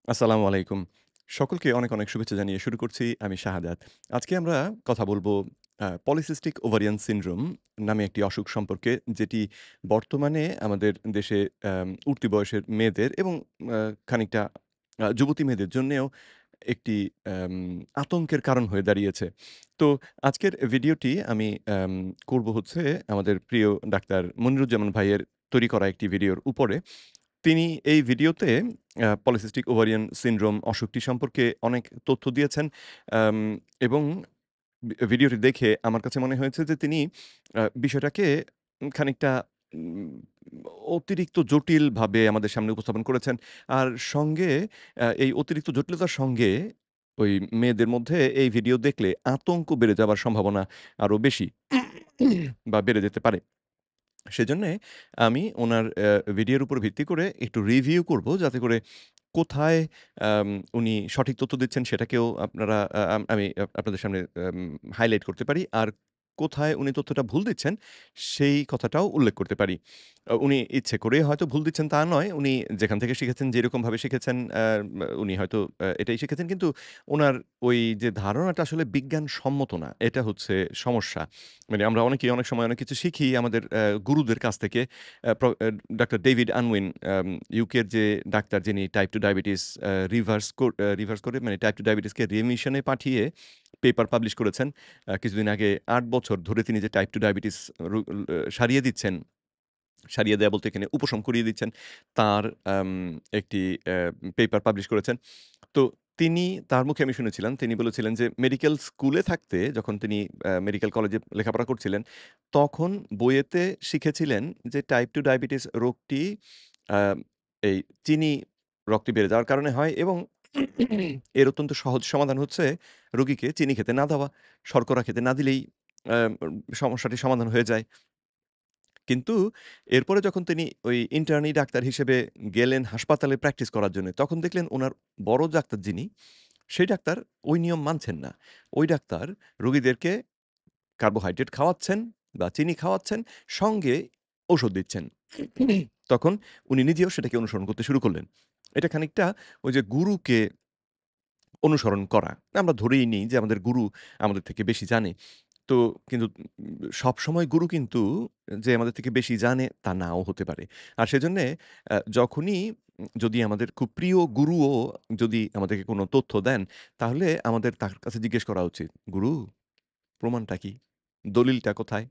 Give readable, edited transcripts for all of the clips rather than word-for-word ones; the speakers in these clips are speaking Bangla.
আসসালামু আলাইকুম। সকলকে অনেক শুভেচ্ছা জানিয়ে শুরু করছি আমি শাহাদাত। আজকে আমরা কথা বলব পলিসিস্টিক ওভারিয়ান সিনড্রোম নামে একটি অসুখ সম্পর্কে যেটি বর্তমানে আমাদের দেশে উঠতি বয়সের মেয়েদের এবং আ খানিকটা যুবতী মেয়েদের জন্যেও একটি আম আতঙ্কের কারণ হয়ে দাঁড়িয়েছে। তো আজকের ভিডিওটি আমি করব হচ্ছে আমাদের প্রিয় ডাক্তার মনিরুজ্জামান ভাইয়ের তৈরি করা একটি ভিডিওর উপরে। তিনি এই ভিডিওতে পলিসিস্টিক ওভারিয়ান সিনড্রোম অসুখটি সম্পর্কে অনেক তথ্য দিয়েছেন। আম এবং ভিডিওটি দেখে আমার কাছে মনে হয়েছে যে তিনি বিষয়টাকে খানিকটা উম অতিরিক্ত জটিলভাবে আমাদের সামনে উপস্থাপন করেছেন। আর সঙ্গে এই অতিরিক্ত জটিলতার সঙ্গে ওই মেয়েদের মধ্যে এই ভিডিও দেখলে আতঙ্ক বেড়ে যাবার সম্ভাবনা আরো বেশি বা বেড়ে যেতে পারে। সেজন্যে আমি উনার ভিডিওর উপর ভিত্তি করে একটু রিভিউ করব যাতে করে কোথায় আম উনি সঠিক তথ্য দিচ্ছেন সেটাকেও আপনারা আ আম আমি আপনাদের সামনে হাইলাইট করতে পারি। আর কোথায় উনি তথ্যটা ভুল দিচ্ছেন সেই কথাটাও উল্লেখ করতে পারি। উনি ইচ্ছে করেই হয়তো ভুল দিচ্ছেন তা নয়। উনি যেখান থেকে শিখেছেন যেরকমভাবে শিখেছেন উনি হয়তো এটাই শিখেছেন। কিন্তু উনার ওই যে ধারণাটা আসলে বিজ্ঞানসম্মত না। এটা হচ্ছে সমস্যা। মানে আমরা অনেকেই অনেক সময় অনেক কিছু শিখি আমাদের গুরুদের কাছ থেকে। ডাক্তার ডেভিড আনউইন ইউকের যে ডাক্তার যিনি টাইপ 2 ডায়াবেটিস রিভার্স করে মানে টাইপ 2 ডায়াবেটিসকে রিমিশন এ পাঠিয়ে পেপার পাবলিশ করেছেন। কিছুদিন আগে ৮ বছর ধরে তিনি যে টাইপ 2 ডায়াবেটিস রু সারিয়ে দিচ্ছেন, সারিয়ে দেয়া বলতে এখানে উপশম করিয়ে দিচ্ছেন। তার আম একটি পেপার পাবলিশ করেছেন। তো তিনি তার মুখে আমি শুনেছিলাম, তিনি বলেছিলেন যে মেডিকেল স্কুলে থাকতে যখন তিনি মেডিকেল কলেজে লেখাপড়া করছিলেন, তখন বইয়েতে শিখেছিলেন যে টাইপ 2 ডায়াবেটিস রোগটি আ এই চিনি রক্তে বেড়ে যাওয়ার কারণে হয় এবং এর অত্যন্ত সহজ সমাধান হচ্ছে রোগীকে চিনি খেতে না দেওয়া। শর্করা খেতে না দিলেই আ সমস্যাটির সমাধান হয়ে যায়। কিন্তু এরপরে যখন তিনি ওই ইন্টার্নি ডাক্তার হিসেবে গেলেন হাসপাতালে প্র্যাকটিস করার জন্যে, তখন দেখলেন উনার বড় ডাক্তার যিনি, সেই ডাক্তার ওই নিয়ম মানছেন না। ওই ডাক্তার রোগীদেরকে কার্বোহাইড্রেট খাওয়াচ্ছেন বা চিনি খাওয়াচ্ছেন, সঙ্গে ঔষধ দিচ্ছেন। তখন উনি নিজেও সেটাকে অনুসরণ করতে শুরু করলেন। এটা খানিকটা ওই যে গুরুকে অনুসরণ করা। আমরা ধরেই নিই যে আমাদের গুরু আমাদের থেকে বেশি জানে। তো কিন্তু সবসময় গুরু কিন্তু যে আমাদের থেকে বেশি জানে তা নাও হতে পারে। আর সেজন্যে যখনই যদি আমাদের খুব প্রিয় গুরুও যদি আমাদেরকে কোনো তথ্য দেন, তাহলে আমাদের তার কাছে জিজ্ঞেস করা উচিত, "গুরু প্রমাণটা কি? দলিলটা কোথায়?"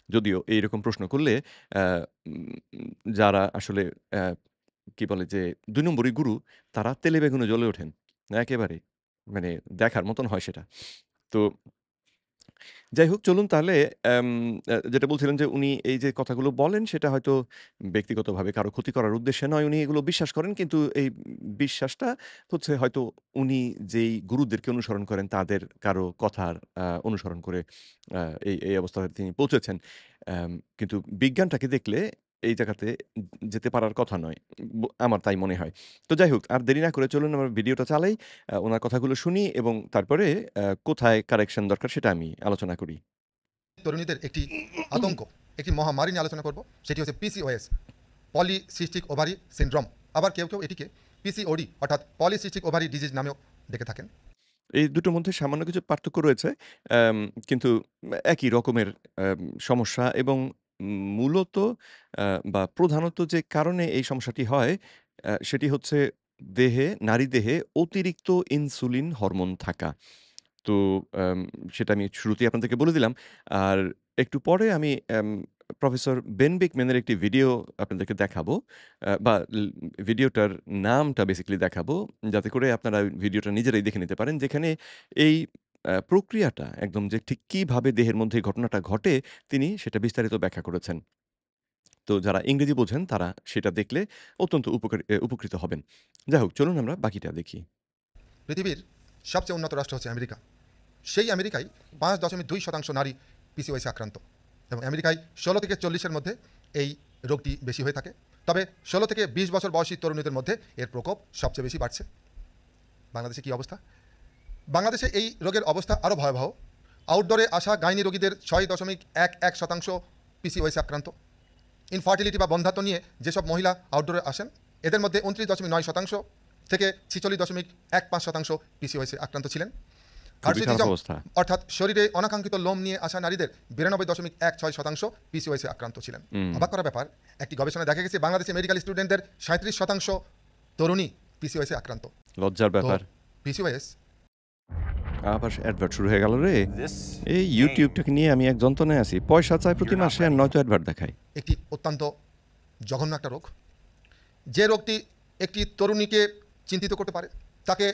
যদিও এইরকম প্রশ্ন করলে অ্যা উম যারা আসলে অ্যা কি বলে যে ২ নম্বরি গুরু তারা তেলে বেগুনে জ্বলে ওঠেন। একেবারে। মানে দেখার মতন হয় সেটা। তো যাই হোক চলুন তাহলে এম যেটা বলছিলেন যে উনি এই যে কথাগুলো বলেন সেটা হয়তো ব্যক্তিগতভাবে কারো ক্ষতি করার উদ্দেশ্যে নয়। উনি এগুলো বিশ্বাস করেন কিন্তু এই বিশ্বাসটা হচ্ছে হয়তো উনি যেই গুরুদেরকে অনুসরণ করেন তাদের কারো কথার অনুসরণ করে আ এই অবস্থায় তিনি পৌঁছেছেন। কিন্তু বিজ্ঞানটাকে দেখলে এই জায়গাতে যেতে পারার কথা নয়। আমার তাই মনে হয়। তো যাই হোক আর দেরি না করে চলুন আমরা ভিডিওটা চালাই। উনার কথাগুলো শুনি এবং তারপরে কোথায় কারেকশন দরকার সেটা আমি আলোচনা করি। তরুণীদের একটি আতঙ্ক, একটি মহামারী নিয়ে আলোচনা করব। সেটি হচ্ছে পিসিওএস, পলিসিস্টিক ওভারি সিনড্রোম। আবার কেউ এটিকে পিসিওডি অর্থাৎ পলিসিস্টিক ওভারি ডিজিজ নামেও ডেকে থাকেন। এই দুটোর মধ্যে সামান্য কিছু পার্থক্য রয়েছে। কিন্তু একই রকমের সমস্যা এবং মূলত আ বা প্রধানত যে কারণে এই সমস্যাটি হয়, সেটি হচ্ছে নারী দেহে অতিরিক্ত ইনসুলিন হরমোন থাকা। তো আম সেটা আমি শুরুতেই আপনাদেরকে বলে দিলাম। আর একটু পরে আমি প্রফেসর বেন বিকম্যানের একটি ভিডিও আপনাদেরকে দেখাবো। বা ভিডিওটার নামটা বেসিক্যালি দেখাবো। যাতে করে আপনারা ভিডিওটা নিজেরাই দেখে নিতে পারেন। যেখানে এই প্রক্রিয়াটা একদম যে ঠিক কিভাবে দেহের মধ্যে এই ঘটনাটা ঘটে, তিনি সেটা বিস্তারিত ব্যাখ্যা করেছেন। তো যারা ইংরেজি বোঝেন তারা সেটা দেখলে অত্যন্ত উপকৃত হবেন। যাই হোক চলুন আমরা বাকিটা দেখি। পৃথিবীর সবচেয়ে উন্নত রাষ্ট্র হচ্ছে আমেরিকা। সেই আমেরিকায় ৫.২% নারী পিসিওএসে আক্রান্ত এবং আমেরিকায় ১৬ থেকে ৪০-এর মধ্যে এই রোগটি বেশি হয়ে থাকে। তবে ১৬ থেকে ২০ বছর বয়সী তরুণীদের মধ্যে এর প্রকোপ সবচেয়ে বেশি বাড়ছে। বাংলাদেশে কী অবস্থা? বাংলাদেশে এই রোগের অবস্থা আরও ভয়াবহ। আউটডোরে আসা গাইনি রোগীদের ৬.১১% পিসিওএসে আক্রান্ত। ইনফার্টিলিটি বা বন্ধ্যাত্ব নিয়ে যেসব মহিলা আউটডোরে আসেন, এদের মধ্যে ২৯.৯% থেকে ৪৬.১৫% পিসিওএসে আক্রান্ত ছিলেন। খুবই খারাপ হার্সিটিজম অবস্থা। অর্থাৎ শরীরে অনাকাঙ্ক্ষিত লোম নিয়ে আসা নারীদের ৯২.১৬% পিসিওএসে আক্রান্ত ছিলেন। হুম, অবাক করা ব্যাপার, একটি গবেষণায় দেখা গেছে বাংলাদেশে মেডিকেল স্টুডেন্টদের ৩৭% তরুণী পিসিওএসে আক্রান্ত। লজ্জার তো ব্যাপার। পিসিওএস আবার অ্যাডভার্ট শুরু হয়ে গেল রে! This এই game, ইউটিউবটাকে নিয়ে আমি এক যন্ত্রণায় আছি। পয়সা চায় প্রতি You're not মাসে আর ready নয়তো অ্যাডভার্ট দেখায়। একটি অত্যন্ত জঘন্য একটা রোগ, যে রোগটি একটি তরুণীকে চিন্তিত করতে পারে, তাকে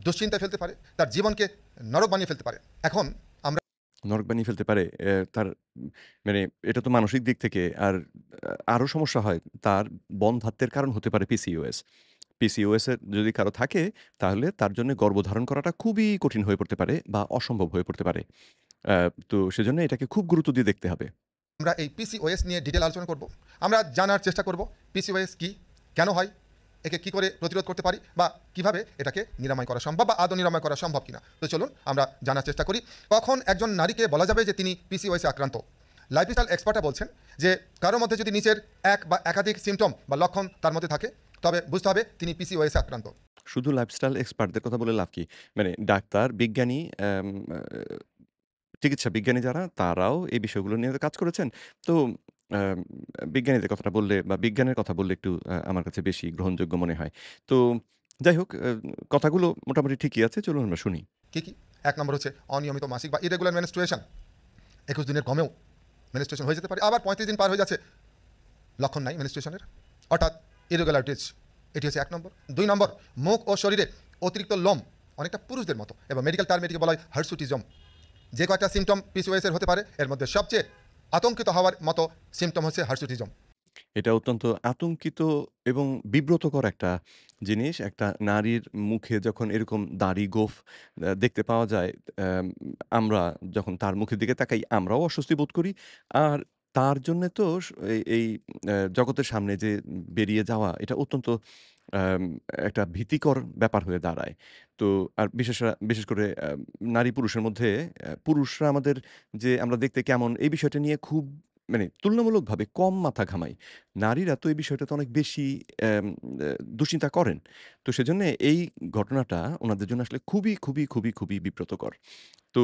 দুশ্চিন্তায় ফেলতে পারে, তার জীবনকে নরক বানিয়ে ফেলতে পারে। এখন আমরা নরক বানিয়ে ফেলতে পারে। তার মানে এটা তো মানসিক দিক থেকে আর আরো সমস্যা হয়। তার বন্ধ্যাত্বের কারণ হতে পারে পিসিওএস। পিসিওএস এর যদি কারো থাকে তাহলে তার জন্য গর্ভধারণ করাটা খুবই কঠিন হয়ে পড়তে পারে বা অসম্ভব হয়ে পড়তে পারে। আ তো সেজন্য এটাকে খুব গুরুত্ব দিয়ে দেখতে হবে। আমরা এই পিসিওএস নিয়ে ডিটেল আলোচনা করব। আমরা জানার চেষ্টা করব পিসিওএস কি, কেন হয়, একে কি করে প্রতিরোধ করতে পারি, বা কিভাবে এটাকে নিরাময় করা সম্ভব বা আদৌ নিরাময় করা সম্ভব কিনা। তো চলুন আমরা জানার চেষ্টা করি কখন একজন নারীকে বলা যাবে যে তিনি পিসিওএসে আক্রান্ত। লাইফস্টাইল এক্সপার্টরা বলছেন যে কারোর মধ্যে যদি নিচের এক বা একাধিক সিমটম বা লক্ষণ তার মধ্যে থাকে, তবে বুঝতে হবে তিনি পিসিওএসে আক্রান্ত। শুধু লাইফস্টাইল এক্সপার্টদের কথা বলে লাভ কি? মানে ডাক্তার, বিজ্ঞানী, চিকিৎসা বিজ্ঞানী যারা তারাও এই বিষয়গুলো নিয়ে তো কাজ করেছেন। তো আম বিজ্ঞানীদের কথাটা বললে বা বিজ্ঞানের কথা বললে একটু আমার কাছে বেশি গ্রহণযোগ্য মনে হয়। তো যাই হোক কথাগুলো মোটামুটি ঠিকই আছে। চলুন আমরা শুনি। কি কি? এক নম্বর হচ্ছে অনিয়মিত মাসিক বা ইরেগুলার মেনস্ট্রুয়েশন। ২১ দিনের কমেও মেনস্ট্রুয়েশন হয়ে যেতে পারে, আবার ৩৫ দিন পার হয়ে যাচ্ছে, লক্ষণ নাই মেনস্ট্রুয়েশনের, অর্থাৎ ইরেগুলারিটিস। এটি হচ্ছে ১ নম্বর। ২ নম্বর, মুখ ও শরীরে অতিরিক্ত লোম, অনেকটা পুরুষদের মতো, এবং মেডিকেল টার্মে এটিকে বলা হয় হার্সুটিজম। যে কয়েকটা সিমটম পিসিওএসের হতে পারে, এর মধ্যে সবচেয়ে আতঙ্কিত হওয়ার মতো সিমটম হচ্ছে হার্সুটিজম। এটা অত্যন্ত আতঙ্কিত এবং বিব্রতকর একটা জিনিস। একটা নারীর মুখে যখন এরকম দাড়ি, গোঁফ দেখতে পাওয়া যায়, অ্যাম আমরা যখন তার মুখের দিকে তাকাই, আমরাও অস্বস্তি বোধ করি। আর তার জন্যে তো এই জগতের সামনে যে বেরিয়ে যাওয়া, এটা অত্যন্ত অ্যাম একটা ভীতিকর ব্যাপার হয়ে দাঁড়ায়। তো আর বিশেষ করে নারী-পুরুষের মধ্যে পুরুষরা আমাদের যে আমরা দেখতে কেমন, এই বিষয়টা নিয়ে খুব মানে তুলনামূলকভাবে কম মাথা ঘামাই। নারীরা তো এই বিষয়টাতে অনেক বেশি অ্যাম অ্যা দুশ্চিন্তা করেন। তো সেজন্যে এই ঘটনাটা উনাদের জন্য আসলে খুবই বিব্রতকর। তো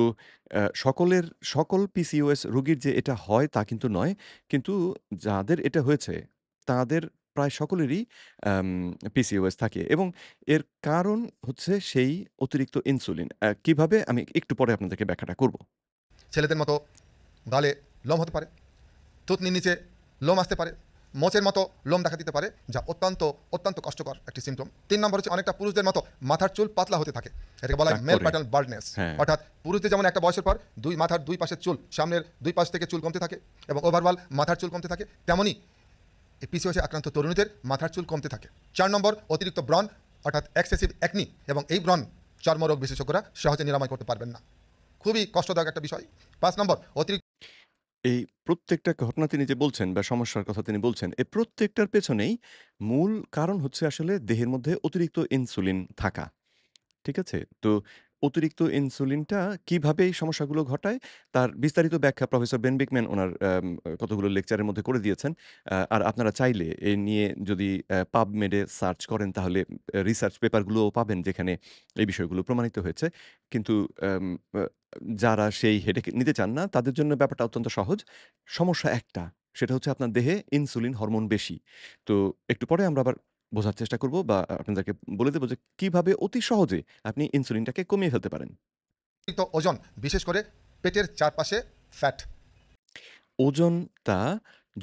সকল পিসিওএস রোগীর যে এটা হয় তা কিন্তু নয়। কিন্তু যাদের এটা হয়েছে তাদের প্রায় সকলেরই আম পিসিওএস থাকে এবং এর কারণ হচ্ছে সেই অতিরিক্ত ইনসুলিন। কিভাবে আমি একটু পরে আপনাদেরকে ব্যাখ্যাটা করব। ছেলেদের মতো গালে লোম হতে পারে, থুতনির নিচে লোম আসতে পারে, মোচের মতো লোম দেখা দিতে পারে, যা অত্যন্ত অত্যন্ত কষ্টকর একটি সিমটম। ৩ নম্বর হচ্ছে অনেকটা পুরুষদের মতো মাথার চুল পাতলা হতে থাকে। এটাকে বলা হয় টাক মেল করে। প্যাটার্ন বাল্ডনেস। হ্যাঁ। অর্থাৎ পুরুষদের যেমন একটা বয়সের পর মাথার দুই পাশের চুল, সামনের দুই পাশ থেকে চুল কমতে থাকে এবং ওভারঅল মাথার চুল কমতে থাকে, তেমনই এই পিসিওএসে আক্রান্ত তরুণীদের মাথার চুল কমতে থাকে। ৪ নম্বর, অতিরিক্ত ব্রণ, অর্থাৎ এক্সেসিভ অ্যাকনি, এবং এই ব্রণ চর্মরোগ বিশেষজ্ঞরা সহজে নিরাময় করতে পারবেন না। খুবই কষ্টদায়ক একটা বিষয়। ৫ নম্বর, অতিরিক্ত এই প্রত্যেকটা ঘটনা তিনি যে বলছেন বা সমস্যার কথা তিনি বলছেন, এই প্রত্যেকটার পেছনেই মূল কারণ হচ্ছে আসলে দেহের মধ্যে অতিরিক্ত ইনসুলিন থাকা। ঠিক আছে? তো অতিরিক্ত ইনসুলিনটা কিভাবে এই সমস্যাগুলো ঘটায়, তার বিস্তারিত ব্যাখ্যা প্রফেসর বেন বিকম্যান উনার কতগুলো লেকচারের মধ্যে করে দিয়েছেন। আর আপনারা চাইলে এ নিয়ে যদি PubMed এ সার্চ করেন তাহলে রিসার্চ পেপারগুলোও পাবেন যেখানে এই বিষয়গুলো প্রমাণিত হয়েছে। কিন্তু আম আ যারা সেই হেডেক নিতে চান না তাদের জন্য ব্যাপারটা অত্যন্ত সহজ। সমস্যা একটা, সেটা হচ্ছে আপনার দেহে ইনসুলিন হরমোন বেশি। তো একটু পরে আমরা আবার বোঝার চেষ্টা করব বা আপনাদেরকে বলে দেব যে কিভাবে অতি সহজে আপনি ইনসুলিনটাকে কমিয়ে ফেলতে পারেন। ওজন, বিশেষ করে পেটের চারপাশে ফ্যাট। ওজনটা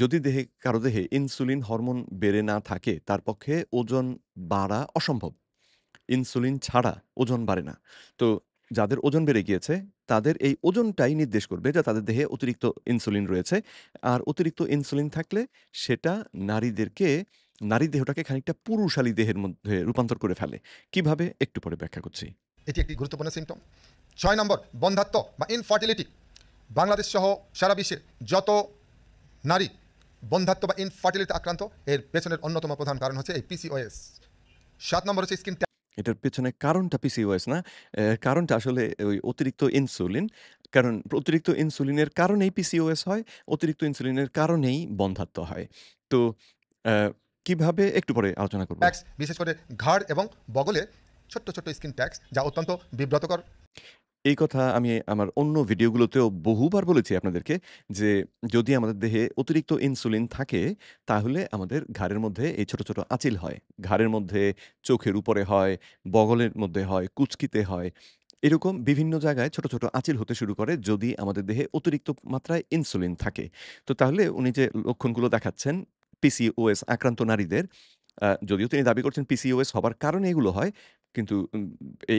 যদি কারো দেহে ইনসুলিন হরমোন বেড়ে না থাকে, তার পক্ষে ওজন বাড়া অসম্ভব। ইনসুলিন ছাড়া ওজন বাড়ে না। তো যাদের ওজন বেড়ে গিয়েছে, তাদের এই ওজনটাই নির্দেশ করবে যে তাদের দেহে অতিরিক্ত ইনসুলিন রয়েছে। আর অতিরিক্ত ইনসুলিন থাকলে সেটা নারীদেরকে নারীর দেহটাকে খানিকটা পুরুষালী দেহের মধ্যে রূপান্তর করে ফেলে। কিভাবে? একটু পরে ব্যাখ্যা করছি। এটি একটি গুরুত্বপূর্ণ সিমটম। ৬ নম্বর, বন্ধ্যাত্ব বা ইনফার্টিলিটি। বাংলাদেশ সহ সারা বিশ্বে যত নারী বন্ধ্যাত্ব বা ইনফার্টিলিটি আক্রান্ত, এর পেছনের অন্যতম প্রধান কারণ হচ্ছে এই পিসিওএস। ৭ নম্বর হচ্ছে স্কিন। এটার পেছনে কারণটা পিসিওএস না। কারণটা আসলে ওই অতিরিক্ত ইনসুলিন। কারণ অতিরিক্ত ইনসুলিনের কারণেই পিসিওএস হয়। অতিরিক্ত ইনসুলিনের কারণেই বন্ধ্যাত্ব হয়। তো অ্যা কিভাবে একটু পরে আলোচনা করব। ট্যাক্স, বিশেষ করে ঘাড় এবং বগলে ছোট্ট ছোট্ট স্কিন ট্যাক্স, যা অত্যন্ত বিব্রতকর। এই কথা আমি আমার অন্য ভিডিওগুলোতেও বহুবার বলেছি আপনাদেরকে যে, যদি আমাদের দেহে অতিরিক্ত ইনসুলিন থাকে, তাহলে আমাদের ঘাড়ের মধ্যে এই ছোট, ছোট আঁচিল হয়। ঘাড়ের মধ্যে, চোখের উপরে হয়, বগলের মধ্যে হয়, কুঁচকিতে হয়। এরকম বিভিন্ন জায়গায় ছোট, ছোট আঁচিল হতে শুরু করে যদি আমাদের দেহে অতিরিক্ত মাত্রায় ইনসুলিন থাকে। তো তাহলে উনি যে লক্ষণগুলো দেখাচ্ছেন পিসিওএস আক্রান্ত নারীদের, যদিও তিনি দাবি করছেন পিসিওএস হবার কারণে এগুলো হয়। কিন্তু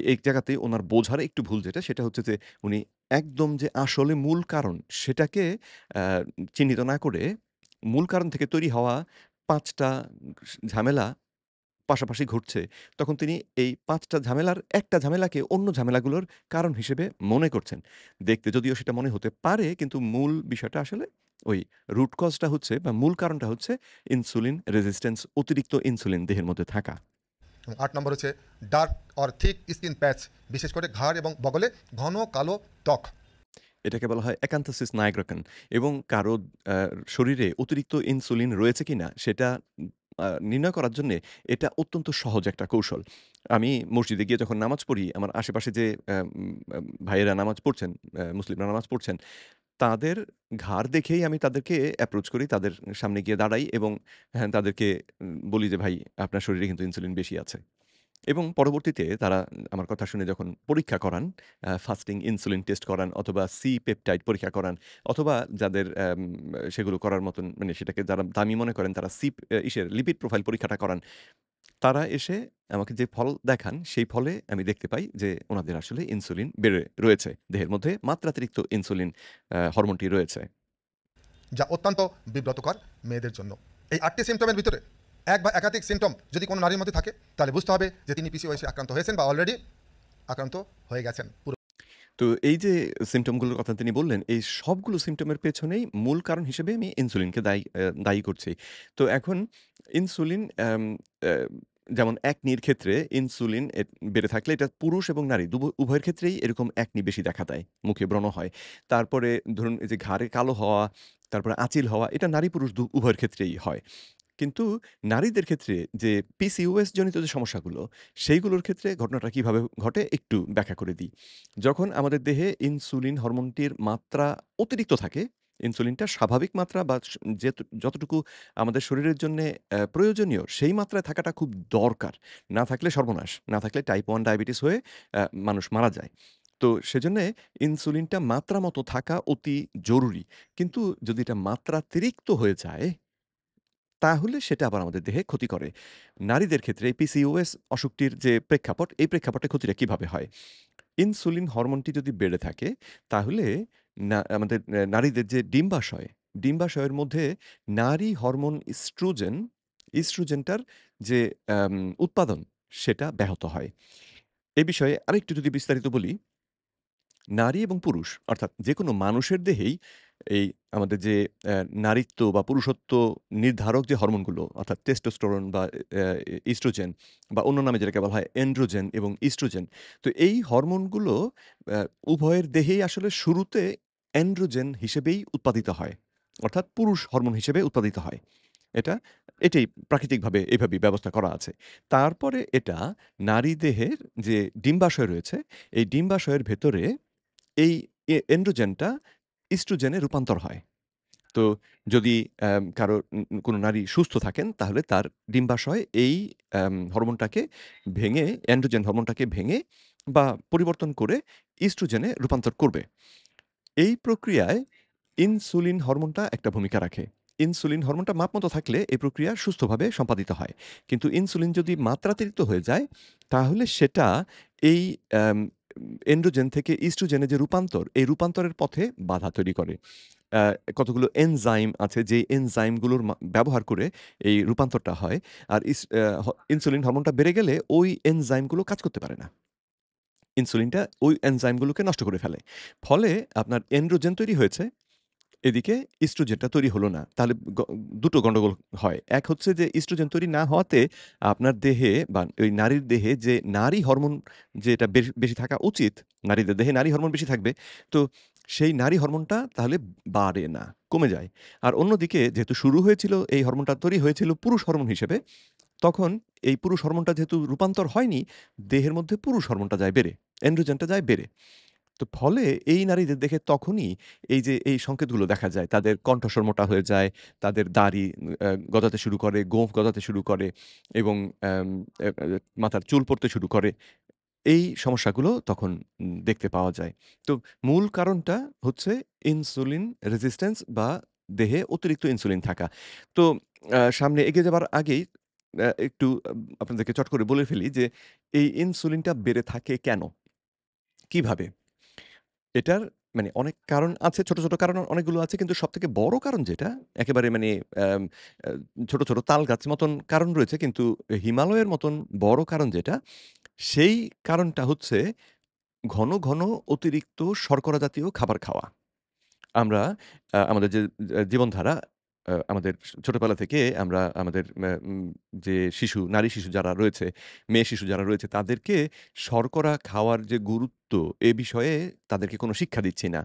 এই জায়গাতে উনার বোঝার একটু ভুল যেটা, সেটা হচ্ছে যে উনি একদম যে আসলে মূল কারণ সেটাকে আ চিহ্নিত না করে মূল কারণ থেকে তৈরি হওয়া ৫ টা ঝামেলা পাশাপাশি ঘটছে। তখন তিনি এই ৫ টা ঝামেলার একটা ঝামেলাকে অন্য ঝামেলাগুলোর কারণ হিসেবে মনে করছেন। দেখতে যদিও সেটা মনে হতে পারে, কিন্তু মূল বিষয়টা আসলে ওই রুট কজ টা হচ্ছে বা মূল কারণটা হচ্ছে ইনসুলিন রেজিস্ট্যান্স, অতিরিক্ত ইনসুলিন দেহের মধ্যে থাকা। এবং ৮ নম্বর হচ্ছে ডার্ক অর থিক স্কিন প্যাচ, বিশেষ করে ঘাড় এবং বগলে ঘন কালো ত্বক। এটাকে বলা হয় অ্যাকান্থোসিস নাইগ্রাকান, এবং কারো আ শরীরে অতিরিক্ত ইনসুলিন রয়েছে কিনা সেটা নির্ণয় করার জন্যে এটা অত্যন্ত সহজ একটা কৌশল। আমি মসজিদে গিয়ে যখন নামাজ পড়ি, আমার আশেপাশে যে ভাইয়েরা নামাজ পড়ছেন, মুসলিমরা নামাজ পড়ছেন, তাদের ঘাড় দেখেই আমি তাদেরকে অ্যাপ্রোচ করি। তাদের সামনে গিয়ে দাঁড়াই এবং হ্যাঁ, তাদেরকে বলি যে, "ভাই, আপনার শরীরে কিন্তু ইনসুলিন বেশি আছে।" এবং পরবর্তীতে তারা আমার কথা শুনে যখন পরীক্ষা করান, ফাস্টিং ইনসুলিন টেস্ট করান অথবা সি-পেপটাইড পরীক্ষা করান, অথবা যাদের সেগুলো করার মতন, মানে সেটাকে যারা দামি মনে করেন, তারা ইসের লিপিড প্রোফাইল পরীক্ষাটা করান। তারা এসে আমাকে যে ফল দেখান, সেই ফলে আমি দেখতে পাই যে উনাদের আসলে ইনসুলিন বেড়ে রয়েছে। দেহের মধ্যে মাত্রাতিরিক্ত ইনসুলিন হরমোনটি রয়েছে। যা অত্যন্ত বিব্রতকর মেয়েদের জন্য। এই ৮টি সিমটমের ভিতরে এক বা একাধিক সিমটম যদি কোনো নারীর মধ্যে থাকে, তাহলে বুঝতে হবে যে তিনি পিসিওএস আক্রান্ত হয়েছেন বা অলরেডি আক্রান্ত হয়ে গেছেন। তো এই যে সিম্পটমগুলোর কথা তিনি বললেন, এই সবগুলো সিম্পটমের পেছনেই মূল কারণ হিসেবে আমি ইনসুলিনকে দায়ী করছি। তো এখন ইনসুলিন অ্যা যেমন একনির ক্ষেত্রে ইনসুলিন বেড়ে থাকলে এটা পুরুষ এবং নারী উভয়ের ক্ষেত্রেই এরকম একনি বেশি দেখা দেয়। মুখে ব্রণ হয়। তারপরে ধরুন এই যে ঘাড়ে কালো হওয়া, তারপরে আঁচিল হওয়া, এটা নারী পুরুষ উভয়ের ক্ষেত্রেই হয়। কিন্তু নারীদের ক্ষেত্রে যে পিসিওএস জনিত যে সমস্যাগুলো, সেইগুলোর ক্ষেত্রে ঘটনাটা কিভাবে ঘটে একটু ব্যাখ্যা করে দিই। যখন আমাদের দেহে ইনসুলিন হরমোনটির মাত্রা অতিরিক্ত থাকে, ইনসুলিনটা স্বাভাবিক মাত্রা বা যতটুকু আমাদের শরীরের জন্যে প্রয়োজনীয়, সেই মাত্রায় থাকাটা খুব দরকার। না থাকলে সর্বনাশ। না থাকলে টাইপ 1 ডায়াবেটিস হয়ে মানুষ মারা যায়। তো সেজন্যে ইনসুলিনটা মাত্রা মতো থাকা অতি জরুরি। কিন্তু যদি এটা মাত্রাতিরিক্ত হয়ে যায়, তাহলে সেটা আবার আমাদের দেহে ক্ষতি করে। নারীদের ক্ষেত্রে এই পিসিওএস অসুখটির যে প্রেক্ষাপট, এই প্রেক্ষাপটে ক্ষতিটা কিভাবে হয়? ইনসুলিন হরমোনটি যদি বেড়ে থাকে, তাহলে আমাদের নারীদের যে ডিম্বাশয়, ডিম্বাশয়ের মধ্যে নারী হরমোন ইস্ট্রোজেনটার যে আম উৎপাদন, সেটা ব্যাহত হয়। এ বিষয়ে আরেকটু যদি বিস্তারিত বলি, নারী এবং পুরুষ অর্থাৎ যেকোনো মানুষের দেহেই এই আমাদের যে নারীত্ব বা পুরুষত্ব নির্ধারক যে হরমোনগুলো, অর্থাৎ টেস্টোস্টেরন বা ইস্ট্রোজেন বা অন্য নামে যেটাকে বলা হয় এন্ড্রোজেন এবং ইস্ট্রোজেন। তো এই হরমোনগুলো আ উভয়ের দেহেই আসলে শুরুতে এন্ড্রোজেন হিসেবেই উৎপাদিত হয়। অর্থাৎ পুরুষ হরমোন হিসেবে উৎপাদিত হয়। এটা এটাই প্রাকৃতিকভাবে এভাবেই ব্যবস্থা করা আছে। তারপরে এটা নারী দেহের যে ডিম্বাশয় রয়েছে, এই ডিম্বাশয়ের ভেতরে এই এন্ড্রোজেনটা ইস্ট্রোজেনে রূপান্তর হয়। তো যদি কারো কোনো নারী সুস্থ থাকেন, তাহলে তার ডিম্বাশয় এই হরমোনটাকে ভেঙে, এন্ড্রোজেন হরমোনটাকে ভেঙে বা পরিবর্তন করে ইস্ট্রোজেনে রূপান্তর করবে। এই প্রক্রিয়ায় ইনসুলিন হরমোনটা একটা ভূমিকা রাখে। ইনসুলিন হরমোনটা মাপমতো থাকলে এই প্রক্রিয়া সুস্থভাবে সম্পাদিত হয়। কিন্তু ইনসুলিন যদি মাত্রাতিরিক্ত হয়ে যায়, তাহলে সেটা এই অ্যাম এন্ড্রোজেন থেকে ইস্ট্রোজেনে যে রূপান্তর, এই রূপান্তরের পথে বাধা তৈরি করে। অ্যা কতগুলো এনজাইম আছে, যে এনজাইমগুলোর ব্যবহার করে এই রূপান্তরটা হয়। আর ইস অ্যা হ ইনসুলিন হরমোনটা বেড়ে গেলে ওই এনজাইমগুলো কাজ করতে পারে না। ইনসুলিনটা ওই এনজাইমগুলোকে নষ্ট করে ফেলে। ফলে আপনার এন্ড্রোজেন তৈরি হয়েছে, এদিকে ইস্ট্রোজেনটা তৈরি হলো না। তাহলে দুটো গন্ডগোল হয়। এক হচ্ছে যে ইস্ট্রোজেন তৈরি না হওয়াতে আপনার দেহে বা ওই নারীর দেহে যে নারী হরমোন যেটা বেশি থাকা উচিত, নারীদের দেহে নারী হরমোন বেশি থাকবে। তো সেই নারী হরমোনটা তাহলে বাড়ে না, কমে যায়। আর অন্যদিকে যেহেতু শুরু হয়েছিল এই হরমোনটা তৈরি হয়েছিল পুরুষ হরমোন হিসেবে, তখন এই পুরুষ হরমোনটা যেহেতু রূপান্তর হয়নি, দেহের মধ্যে পুরুষ হরমোনটা যায় বেড়ে, এন্ড্রোজেনটা যায় বেড়ে। তো ফলে এই নারীদের দেখে তখনই এই যে এই সংকেতগুলো দেখা যায়। তাদের কণ্ঠস্বর মোটা হয়ে যায়, তাদের দাড়ি গজাতে শুরু করে, গোঁফ গজাতে শুরু করে এবং অ্যাম এ এ মাথার চুল পড়তে শুরু করে। এই সমস্যাগুলো তখন দেখতে পাওয়া যায়। তো মূল কারণটা হচ্ছে ইনসুলিন রেজিস্ট্যান্স বা দেহে অতিরিক্ত ইনসুলিন থাকা। তো সামনে এগিয়ে যাবার আগেই একটু আপনাদেরকে চট করে বলে ফেলি যে এই ইনসুলিনটা বেড়ে থাকে কেন? কিভাবে? এটার মানে অনেক কারণ আছে, ছোট, ছোট কারণ অনেকগুলো আছে। কিন্তু সবথেকে বড় কারণ যেটা একেবারে মানে অ্যাম আ ছোট, ছোট তাল গাছ মতন কারণ রয়েছে কিন্তু হিমালয়ের মতন বড় কারণ যেটা, সেই কারণটা হচ্ছে ঘন, ঘন অতিরিক্ত শর্করা জাতীয় খাবার খাওয়া। আমরা আমাদের যে জীবনধারা আমাদের ছোটবেলা থেকে আমরা আমাদের যে নারী শিশু যারা রয়েছে, মেয়ে শিশু যারা রয়েছে তাদেরকে শর্করা খাওয়ার যে গুরুত্ব এ বিষয়ে তাদেরকে কোনো শিক্ষা দিচ্ছি না।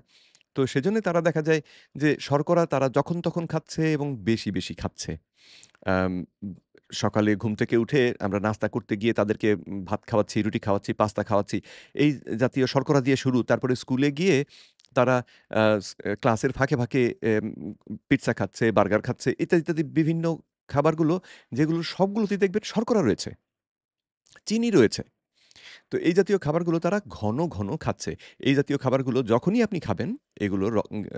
তো সেজন্য তারা দেখা যায় যে শর্করা তারা যখন তখন খাচ্ছে এবং বেশি, বেশি খাচ্ছে। আম সকালে ঘুম থেকে উঠে আমরা নাস্তা করতে গিয়ে তাদেরকে ভাত খাওয়াচ্ছি, রুটি খাওয়াচ্ছি, পাস্তা খাওয়াচ্ছি। এই জাতীয় শর্করা দিয়ে শুরু। তারপরে স্কুলে গিয়ে তারা ক্লাসের ফাঁকে, ফাঁকে পিজ্জা খাচ্ছে, বার্গার খাচ্ছে ইত্যাদি, ইত্যাদি বিভিন্ন খাবারগুলো যেগুলো সবগুলোতেই দেখবেন শর্করা রয়েছে, চিনি রয়েছে। তো এই জাতীয় খাবারগুলো তারা ঘন, ঘন খাচ্ছে। এই জাতীয় খাবারগুলো যখনই আপনি খাবেন, এগুলো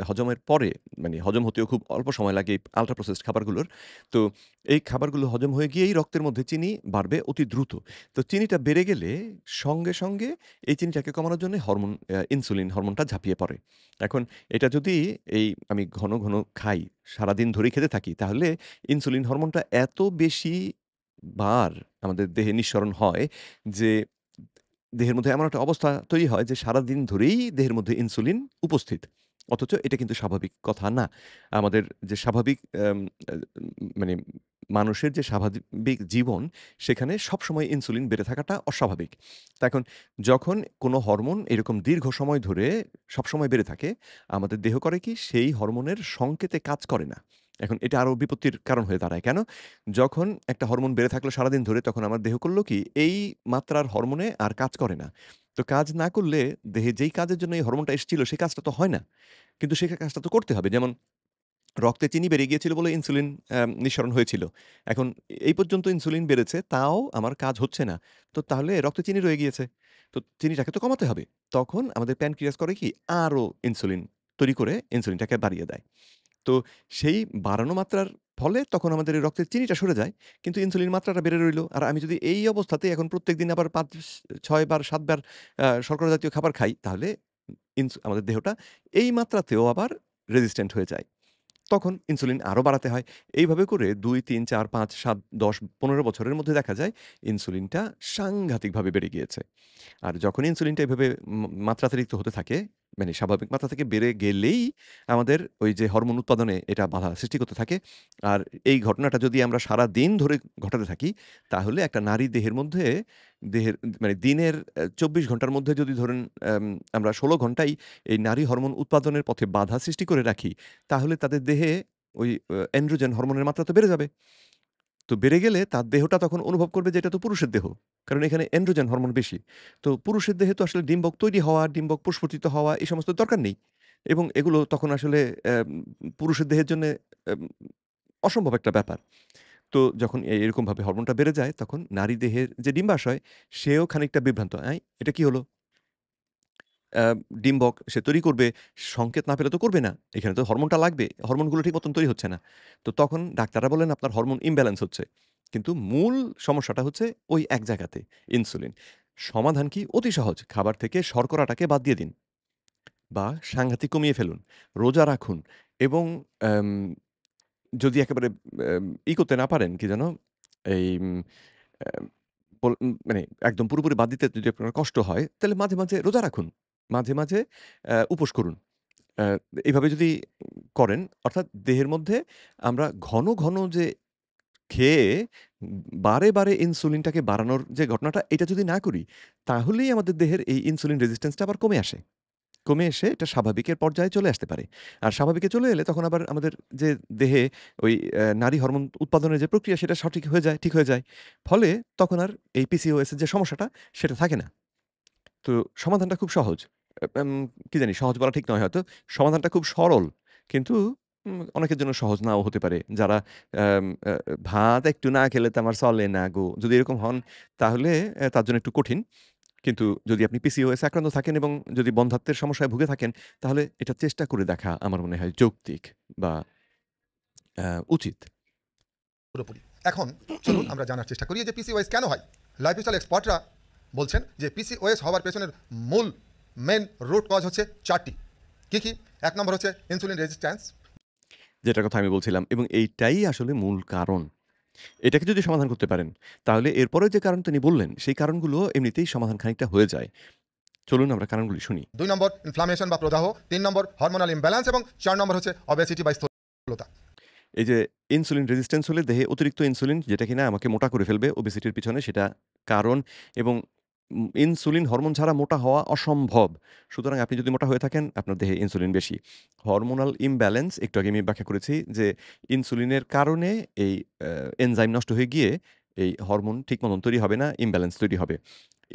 হজমের পরে মানে হজম হতেও খুব অল্প সময় লাগে এই আল্ট্রা প্রসেসড খাবারগুলোর। তো এই খাবারগুলো হজম হয়ে গিয়েই রক্তের মধ্যে চিনি বাড়বে অতি দ্রুত। তো চিনিটা বেড়ে গেলে সঙ্গে, সঙ্গে এই চিনিটাকে কমানোর জন্য হরমোন ইনসুলিন হরমোনটা ঝাঁপিয়ে পড়ে। এখন এটা যদি আমি ঘন, ঘন খাই, সারাদিন ধরেই খেতে থাকি, তাহলে ইনসুলিন হরমোনটা এত বেশি বার আমাদের দেহে নিঃসরণ হয় যে দেহের মধ্যে এমন একটা অবস্থা তৈরি হয় যে সারাদিন ধরেই দেহের মধ্যে ইনসুলিন উপস্থিত। অথচ এটা কিন্তু স্বাভাবিক কথা না। আমাদের যে স্বাভাবিক মানে মানুষের যে স্বাভাবিক জীবন সেখানে সবসময় ইনসুলিন বেড়ে থাকাটা অস্বাভাবিক। তো এখন যখন কোনো হরমোন এরকম দীর্ঘ সময় ধরে সবসময় বেড়ে থাকে, আমাদের দেহ করে কি সেই হরমোনের সংকেতে কাজ করে না। এখন এটা আরো বিপত্তির কারণ হয়ে দাঁড়ায়। কেন? যখন একটা হরমোন বেড়ে থাকলো সারাদিন ধরে তখন আমার দেহ করল কি এই মাত্রার হরমোনে আর কাজ করে না। তো কাজ না করলে দেহে যেই কাজের জন্য এই হরমোনটা এসেছিল সেই কাজটা তো হয় না। কিন্তু সে কাজটা তো করতে হবে। যেমন রক্তে চিনি বেড়ে গিয়েছিল বলে ইনসুলিন নিঃসরণ হয়েছিল। এখন এই পর্যন্ত ইনসুলিন বেড়েছে তাও আমার কাজ হচ্ছে না। তো তাহলে রক্তে চিনি রয়ে গিয়েছে। তো চিনিটাকে তো কমাতে হবে। তখন আমাদের প্যানক্রিয়াস করে কি আরো ইনসুলিন তৈরি করে ইনসুলিনটাকে বাড়িয়ে দেয়। তো সেই বাড়ানো মাত্রার ফলে তখন আমাদের এই রক্তের চিনিটা সরে যায়। কিন্তু ইনসুলিন মাত্রাটা বেড়ে রইল। আর আমি যদি এই অবস্থাতেই এখন প্রত্যেকদিন আবার ৫, ৬ বার ৭ বার শর্করা জাতীয় খাবার খাই তাহলে আমাদের দেহটা এই মাত্রাতেও আবার রেজিস্ট্যান্ট হয়ে যায়। তখন ইনসুলিন আরো বাড়াতে হয়। এইভাবে করে ২, ৩, ৪, ৫, ৭, ১০, ১৫ বছরের মধ্যে দেখা যায় ইনসুলিনটা সাংঘাতিকভাবে বেড়ে গিয়েছে। আর যখন ইনসুলিনটা এভাবে মাত্রাতিরিক্ত হতে থাকে, মানে স্বাভাবিক মাত্রা থেকে বেড়ে গেলেই আমাদের ওই যে হরমোন উৎপাদনে এটা বাধা সৃষ্টি করতে থাকে। আর এই ঘটনাটা যদি আমরা সারাদিন ধরে ঘটাতে থাকি, তাহলে একটা নারী দেহের মধ্যে মানে দিনের ২৪ ঘন্টার মধ্যে যদি ধরেন আমরা ১৬ ঘন্টাই এই নারী হরমোন উৎপাদনের পথে বাধা সৃষ্টি করে রাখি, তাহলে তাদের দেহে ওই এন্ড্রোজেন হরমোনের মাত্রা তো বেড়ে যাবে। তো বেড়ে গেলে তার দেহটা তখন অনুভব করবে যে এটা তো পুরুষের দেহ। কারণ এখানে এন্ড্রোজেন হরমোন বেশি। তো পুরুষের দেহে তো আসলে ডিম্বক তৈরি হওয়া, ডিম্বক প্রস্ফুটিত হওয়া এই সমস্ত দরকার নেই। এবং এগুলো তখন আসলে পুরুষের দেহের জন্যে এম অসম্ভব একটা ব্যাপার। তো যখন এরকমভাবে হরমোনটা বেড়ে যায় তখন নারী দেহের যে ডিম্বাশয় সেও খানিকটা বিভ্রান্ত। এটা কি হলো?" আ ডিম্বক সে তৈরি করবে, সংকেত না পেলে তো করবে না। এখানে তো হরমোনটা লাগবে। হরমোনগুলো ঠিক মতন তৈরি হচ্ছে না। তো তখন ডাক্তাররা বললেন, "আপনার হরমোন ইমব্যালেন্স হচ্ছে।" কিন্তু মূল সমস্যাটা হচ্ছে ওই এক জায়গাতে, ইনসুলিন। সমাধান কি? অতি সহজ। খাবার থেকে শর্করাটাকে বাদ দিয়ে দিন বা সাংঘাতিক কমিয়ে ফেলুন। রোজা রাখুন এবং আম যদি একেবারে করতে না পারেন, কি যেন? এই অ্যা মানে একদম পুরোপুরি বাদ দিতে যদি আপনার কষ্ট হয়, তাহলে মাঝে, মাঝে রোজা রাখুন। মাঝে, মাঝে উপোস করুন। অ্যা এভাবে যদি করেন, অর্থাৎ দেহের মধ্যে আমরা ঘন, ঘন যে খেয়ে বারে, বারে ইনসুলিনটাকে বাড়ানোর যে ঘটনাটা, এটা যদি না করি, তাহলেই আমাদের দেহের এই ইনসুলিন রেজিস্ট্যান্স টা আবার কমে আসে। কমে এসে এটা স্বাভাবিকের পর্যায়ে চলে আসতে পারে। আর স্বাভাবিকে চলে এলে তখন আবার আমাদের যে দেহে ওই নারী হরমোন উৎপাদনের যে প্রক্রিয়া সেটা সঠিক হয়ে যায়, ঠিক হয়ে যায়। ফলে তখন আর এই পিসিওএস এর যে সমস্যাটা সেটা থাকে না। তো সমাধানটা খুব সহজ। কি জানি সহজ বলা ঠিক নয় হয়তো। সমাধানটা খুব সরল। কিন্তু অনেকের জন্য সহজ নাও হতে পারে। যারা আম আ ভাত একটু না খেলে তো আমার চলে না গো। যদি এরকম হন তাহলে তার জন্য একটু কঠিন। কিন্তু যদি আপনি পিসিওএস আক্রান্ত থাকেন এবং যদি বন্ধ্যাত্বের সমস্যায় ভুগে থাকেন, তাহলে এটা চেষ্টা করে দেখা আমার মনে হয় যৌক্তিক বা উচিত। পুরোপুরি। এখন চলুন আমরা জানার চেষ্টা করি যে পিসিওএস কেন হয়? লাইফস্টাইল এক্সপার্টরা বলছেন যে পিসিওএস হওয়ার পেছনের মূল মেন রুট কজ হচ্ছে 4টি। কি? ১ নম্বর হচ্ছে ইনসুলিন রেজিস্ট্যান্স। যেটার কথা আমি বলছিলাম এবং এইটাই আসলে মূল কারণ। এটাকে যদি সমাধান করতে পারেন, তাহলে এরপরেও যে কারণ তিনি বললেন, সেই কারণগুলো এমনিতেই সমাধান খানিকটা হয়ে যায়। চলুন আমরা কারণগুলি শুনি। ২ নম্বর ইনফ্লামেশন বা প্রদাহ, ৩ নম্বর হরমোনাল ইমব্যালেন্স এবং ৪ নম্বর হচ্ছে ওবেসিটি বা স্থূলতা। এই যে ইনসুলিন রেজিস্ট্যান্স হলে দেহে অতিরিক্ত ইনসুলিন যেটা কিনা আমাকে মোটা করে ফেলবে ওবেসিটির পিছনে সেটা কারণ এবং ইনসুলিন হরমোন ছাড়া মোটা হওয়া অসম্ভব। সুতরাং আপনি যদি মোটা হয়ে থাকেন আপনার দেহে ইনসুলিন বেশি। হরমোনাল ইমব্যালেন্স একটু আগে আমি ব্যাখ্যা করেছি যে ইনসুলিনের কারণে এই এনজাইম নষ্ট হয়ে গিয়ে এই হরমোন ঠিক মতন তৈরি হবে না, ইমব্যালেন্স তৈরি হবে।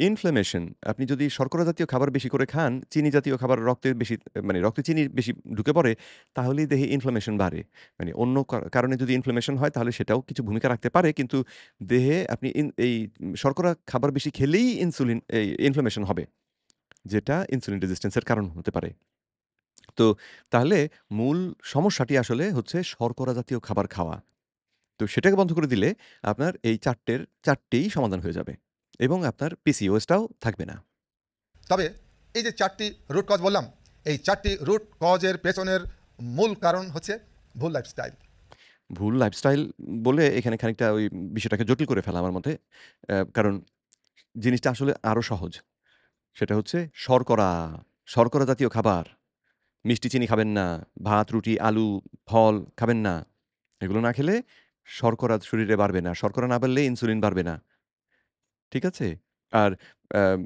ইনফ্ল্যামেশন আপনি যদি শর্করা জাতীয় খাবার বেশি করে খান, চিনি জাতীয় খাবার রক্তে বেশি মানে রক্তে চিনি বেশি ঢুকে পড়ে তাহলেই দেহে ইনফ্ল্যামেশন বাড়ে। মানে অন্য কারণে যদি ইনফ্ল্যামেশন হয় তাহলে সেটাও কিছু ভূমিকা রাখতে পারে। কিন্তু দেহে আপনি এই শর্করা খাবার বেশি খেলেই এই ইনফ্ল্যামেশন হবে। যেটা ইনসুলিন রেজিস্ট্যান্স এর কারণ হতে পারে। তো তাহলে মূল সমস্যাটি আসলে হচ্ছে শর্করা জাতীয় খাবার খাওয়া। তো সেটাকে বন্ধ করে দিলে আপনার এই ৪ টেই সমাধান হয়ে যাবে। এবং আপনার পিসিওএস টাও থাকবে না। তবে এই যে 4টি রুট কজ বললাম, এই 4টি রুট কজের পেছনের মূল কারণ হচ্ছে ভুল লাইফস্টাইল। ভুল লাইফস্টাইল বলে এখানে খানিকটা ওই বিষয়টাকে জটিল করে ফেলা আমার মতে। কারণ জিনিসটা আসলে আরো সহজ। সেটা হচ্ছে শর্করা, শর্করা জাতীয় খাবার। মিষ্টি চিনি খাবেন না, ভাত, রুটি, আলু, ফল খাবেন না। এগুলো না খেলে শর্করা শরীরে বাড়বে না। শর্করা না বাড়লে ইনসুলিন বাড়বে না। ঠিক আছে? আর আম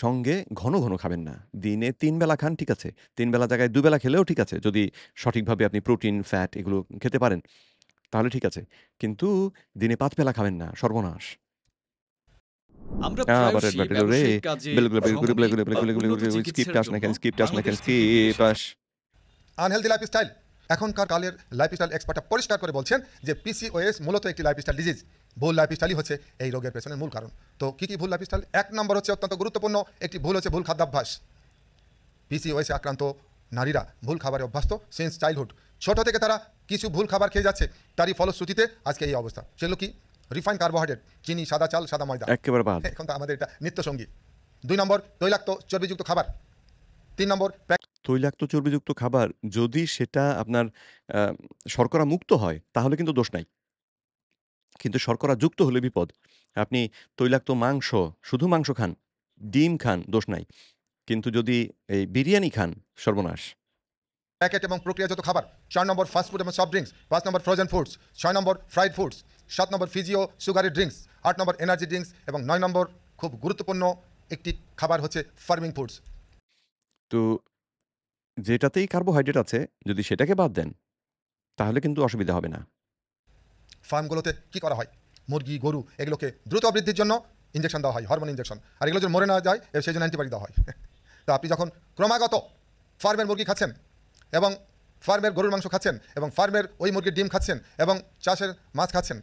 সঙ্গে ঘন খাবেন না। দিনে ৩ বেলা খান ঠিক আছে। ৩ বেলা জায়গায় ২ বেলা খেলেও ঠিক আছে। যদি সঠিকভাবে আপনি প্রোটিন, ফ্যাট এগুলো খেতে পারেন, তাহলে ঠিক আছে। কিন্তু দিনে ৫ বেলা খাবেন না, সর্বনাশ। আমরা আবার রেড প্রায়শই বাটন রে ব্যবসায়িক কাজে, ভ্রমণে বা উন্নত স্কিপ চিকিৎসার টাস না জন্য কেন, স্কিপ টাস না বাংলাদেশ কেন, থেকে বিদেশে পাস। Unhealthy lifestyle. এখনকার কালের লাইফস্টাইল এক্সপার্টরা পরিষ্কার করে বলছেন যে পিসিওএস মূলত একটি লাইফস্টাইল ডিজিজ। ভুল লাইফস্টাইলই হচ্ছে এই রোগের পেছনের মূল কারণ। তো কি ভুল লাইফস্টাইল? ১ নম্বর হচ্ছে অত্যন্ত গুরুত্বপূর্ণ একটি ভুল হচ্ছে ভুল খাদ্যাভ্যাস। পিসিওএসে আক্রান্ত নারীরা ভুল খাবারে অভ্যস্ত সিন্স চাইল্ডহুড। ছোট থেকে তারা কিছু ভুল খাবার খেয়ে যাচ্ছে, তারই ফলশ্রুতিতে আজকে এই অবস্থা। সেগুলো কি? রিফাইন কার্বোহাইড্রেট, চিনি, সাদা চাল, সাদা ময়দা। এক্কেবারে বাদ। এখন তো আমাদের এটা নিত্যসঙ্গী। ২ নম্বর তৈলাক্ত চর্বিযুক্ত খাবার। ৩ নম্বর তৈলাক্ত চর্বিযুক্ত খাবার যদি সেটা আপনার আ শর্করা মুক্ত হয়, তাহলে কিন্তু দোষ নাই। কিন্তু শর্করা যুক্ত হলে বিপদ। আপনি তৈলাক্ত মাংস, শুধু মাংস খান, ডিম খান, দোষ নাই। কিন্তু যদি এই বিরিয়ানি খান, সর্বনাশ। প্যাকেট এবং প্রক্রিয়াজাত খাবার। ৪ নম্বর ফাস্টফুড এবং সফট ড্রিঙ্কস। ৫ নম্বর ফ্রোজেন ফুডস। ৬ নম্বর ফ্রাইড ফুডস। ৭ নম্বর ফিজিও সুগারি ড্রিঙ্কস। ৮ নম্বর এনার্জি ড্রিঙ্কস এবং ৯ নম্বর খুব গুরুত্বপূর্ণ একটি খাবার হচ্ছে ফার্মিং ফুডস। তো যেটাতেই কার্বোহাইড্রেট আছে, যদি সেটাকে বাদ দেন, তাহলে কিন্তু অসুবিধা হবে না। ফার্মগুলোতে কী করা হয়? মুরগি, গরু এগুলোকে দ্রুত বৃদ্ধির জন্য ইঞ্জেকশন দেওয়া হয়, হরমোন ইঞ্জেকশন। আর এগুলো যদি মরে না যায় সেই জন্য অ্যান্টিবায়োটিক দেওয়া হয়। তো আপনি যখন ক্রমাগত ফার্মের মুরগি খাচ্ছেন এবং ফার্মের গরুর মাংস খাচ্ছেন এবং ফার্মের ওই মুরগির ডিম খাচ্ছেন এবং চাষের মাছ খাচ্ছেন,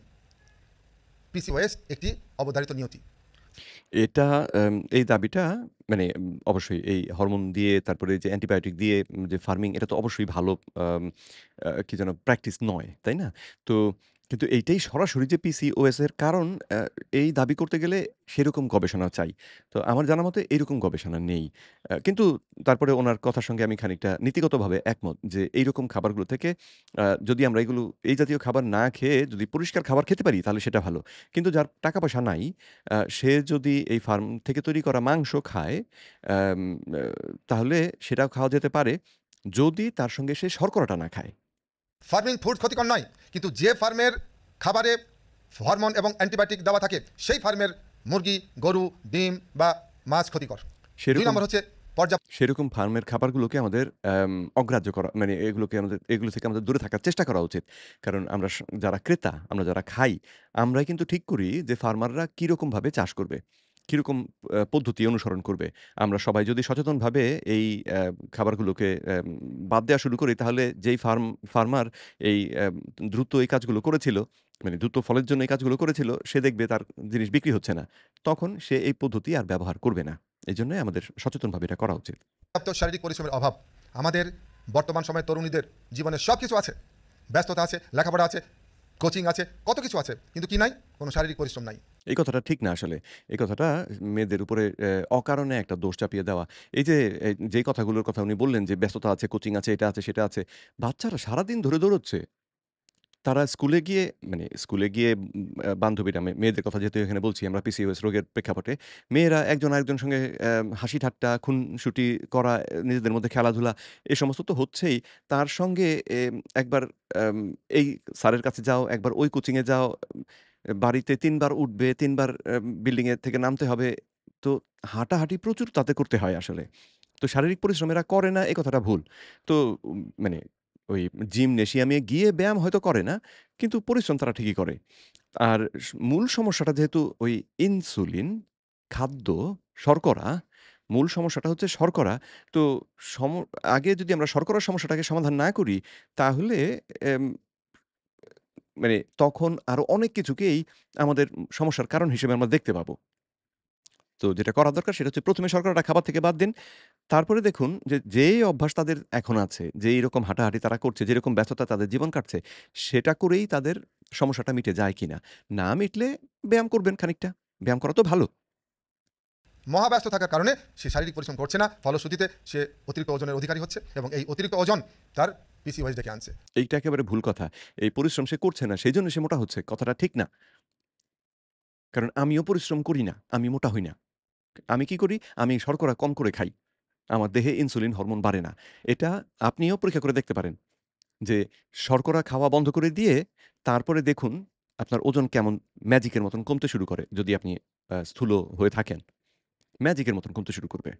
পিসিওএস একটি অবধারিত নিয়তি। এটা এই দাবিটা মানে অবশ্যই এই হরমোন দিয়ে তারপরে যে অ্যান্টিবায়োটিক দিয়ে যে ফার্মিং এটা তো অবশ্যই ভালো আম কি যেন প্র্যাকটিস নয়, তাই না? তো কিন্তু এইটাই সরাসরি যে পিসিওএস এর কারণ এই দাবি করতে গেলে সেরকম গবেষণা চাই। তো আমার জানা মতে এরকম গবেষণা নেই। কিন্তু তারপরে উনার কথার সঙ্গে আমি খানিকটা নীতিগতভাবে একমত যে এইরকম খাবারগুলো থেকে যদি আমরা এগুলো এই জাতীয় খাবার না খেয়ে যদি পরিষ্কার খাবার খেতে পারি তাহলে সেটা ভালো। কিন্তু যার টাকা পয়সা নাই সে যদি এই ফার্ম থেকে তৈরি করা মাংস খায়, আম আ তাহলে সেটাও খাওয়া যেতে পারে, যদি তার সঙ্গে সে শর্করাটা না খায়। ফার্মিং ফুড ক্ষতিকর নয়, কিন্তু যে ফার্মের খাবারে হরমোন এবং অ্যান্টিবায়োটিক দেওয়া থাকে সেই ফার্মের মুরগি, গরু, ডিম বা মাছ ক্ষতিকর। ২ সেরকম নম্বর হচ্ছে পর্যাপ্ত সেরকম ফার্মের খাবারগুলোকে আমাদের অগ্রাহ্য করা মানে এগুলো থেকে আমাদের দূরে থাকার চেষ্টা করা উচিত। কারণ আমরা যারা ক্রেতা, আমরা যারা খাই, আমরাই কিন্তু ঠিক করি যে ফার্মাররা কিরকমভাবে চাষ করবে, কিরকম পদ্ধতি অনুসরণ করবে। আমরা সবাই যদি সচেতনভাবে এই খাবারগুলোকে বাদ দেওয়া শুরু করি, তাহলে যেই ফার্মার এই দ্রুত এই কাজগুলো করেছিল, মানে দ্রুত ফলের জন্য এই কাজগুলো করেছিল, সে দেখবে তার জিনিস বিক্রি হচ্ছে না। তখন সে এই পদ্ধতি আর ব্যবহার করবে না। এজন্যই আমাদের সচেতনভাবে এটা করা উচিত। শারীরিক পরিশ্রমের অভাব আমাদের বর্তমান সময়ে তরুণীদের জীবনে সব কিছু আছে, ব্যস্ততা আছে, লেখাপড়া আছে, কোচিং আছে, কত কিছু আছে, কিন্তু কি নাই? কোনো শারীরিক পরিশ্রম নাই। এই কথাটা ঠিক না আসলে। এই কথাটা মেয়েদের উপরে অকারণে একটা দোষ চাপিয়ে দেওয়া। এই যে যেই কথাগুলোর কথা উনি বললেন যে ব্যস্ততা আছে, কোচিং আছে, এটা আছে, সেটা আছে। বাচ্চারা সারাদিন ধরে দৌড়চ্ছে। তারা স্কুলে গিয়ে বান্ধবীরা মেয়েদের কথা যেহেতু এখানে বলছি আমরা পিসিওএস রোগের প্রেক্ষাপটে, মেয়েরা একজন আরেকজনের সঙ্গে হাসি ঠাট্টা, খুনসুটি করা, নিজেদের মধ্যে খেলাধুলা এ সমস্ত তো হচ্ছেই। তার সঙ্গে একবার এই স্যারের কাছে যাও, একবার ওই কোচিংয়ে যাও, বাড়িতে ৩ বার উঠবে, ৩ বার বিল্ডিং এর থেকে নামতে হবে। তো হাঁটাহাঁটি প্রচুর তাতে করতে হয় আসলে। তো শারীরিক পরিশ্রম এরা করে না, এ কথাটা ভুল। তো মানে ওই জিমনেশিয়ামে গিয়ে ব্যায়াম হয়তো করে না, কিন্তু পরিশ্রম তারা ঠিকই করে। আর মূল সমস্যাটা যেহেতু ওই ইনসুলিন, খাদ্য, শর্করা, মূল সমস্যাটা হচ্ছে শর্করা। তো সম আগে যদি আমরা শর্করার সমস্যাটাকে সমাধান না করি, তাহলে এম তখন আরো অনেক কিছুকেই আমাদের সমস্যার কারণ হিসেবে আমরা দেখতে পাবো। তো যেটা করা দরকার সেটা হচ্ছে ১ম এ শর্করাটা খাবার থেকে বাদ দিন। তারপরে দেখুন যেই অভ্যাস তাদের এখন আছে, যেই রকম হাঁটাহাঁটি তারা করছে, যেরকম ব্যস্ততা তাদের জীবন কাটছে, সেটা করেই তাদের সমস্যাটা মিটে যায় কিনা। না মিটলে ব্যায়াম করবেন খানিকটা। ব্যায়াম করা তো ভালো। মহাব্যস্ত থাকার কারণে সে শারীরিক পরিশ্রম করছে না, ফলশ্রুতিতে সে অতিরিক্ত ওজনের অধিকারী হচ্ছে এবং এই অতিরিক্ত ওজন তার পিসিওএস ডেকে আনছে। এইটা একেবারে ভুল কথা। এই পরিশ্রম সে করছে না, সেইজন্য সে মোটা হচ্ছে। কথাটা ঠিক না। কারণ আমিও পরিশ্রম করি না, আমি মোটা হই না। আমি কি করি? আমি শর্করা কম করে খাই। আমার দেহে ইনসুলিন হরমোন বাড়ে না। এটা আপনিও পরীক্ষা করে দেখতে পারেন। যে শর্করা খাওয়া বন্ধ করে দিয়ে তারপরে দেখুন আপনার ওজন কেমন ম্যাজিকের মতন কমতে শুরু করে যদি আপনি স্থূল হয়ে থাকেন। ম্যাজিকের মতন কমতে শুরু করবে।